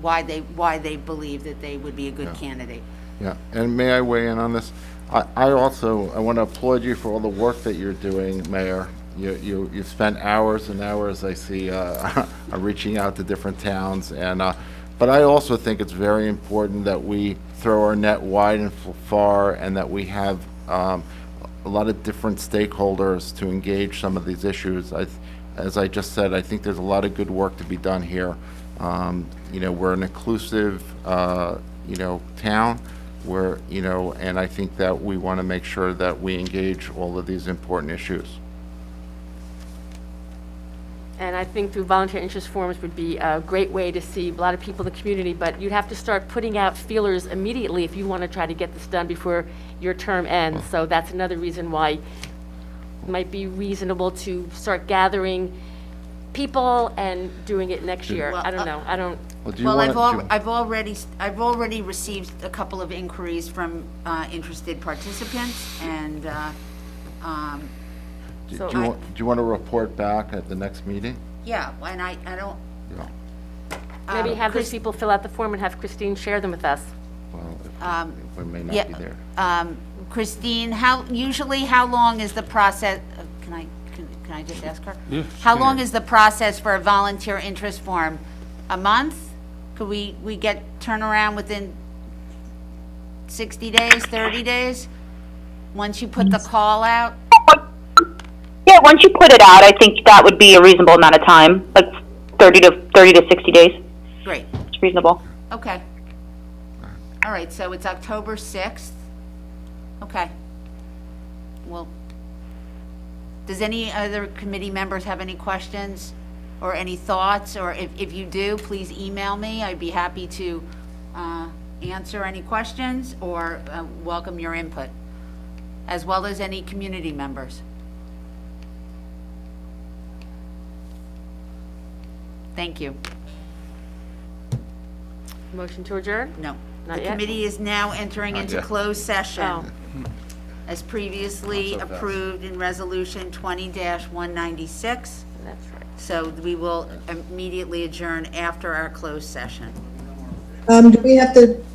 why they believe that they would be a good candidate. Yeah, and may I weigh in on this? I want to applaud you for all the work that you're doing, Mayor. You've spent hours and hours, I see, reaching out to different towns, and but I also think it's very important that we throw our net wide and far, and that we have a lot of different stakeholders to engage some of these issues. As I just said, I think there's a lot of good work to be done here. We're an inclusive, town. And I think that we want to make sure that we engage all of these important issues. And I think through volunteer interest forms would be a great way to see a lot of people in the community, but you'd have to start putting out feelers immediately if you want to try to get this done before your term ends. So that's another reason why it might be reasonable to start gathering people and doing it next year. Well, I don't know. I've already received a couple of inquiries from interested participants, and Do you want to report back at the next meeting? yeah, and I don't. Yeah. Maybe have those people fill out the form and have Christine share them with us. Well, if we may not be there. Christine, how long is the process? Can I just ask her? Yeah, How long is the process for a volunteer interest form? A month? Could we get turnaround within 60 days, 30 days? Once you put the call out? Yeah, once you put it out, I think that would be a reasonable amount of time, like 30 to 60 days. Great. It's reasonable. Okay. All right, so it's October 6th. Okay. Well, does any other committee members have any questions or any thoughts? Or if you do, please email me. I'd be happy to answer any questions or welcome your input, as well as any community members. Thank you. Motion to adjourn? No. Not The yet? committee is now entering Not into yet. closed session. Oh. As previously Not so fast. approved in Resolution 20-196. That's right. So we will immediately adjourn after our closed session. Do we have to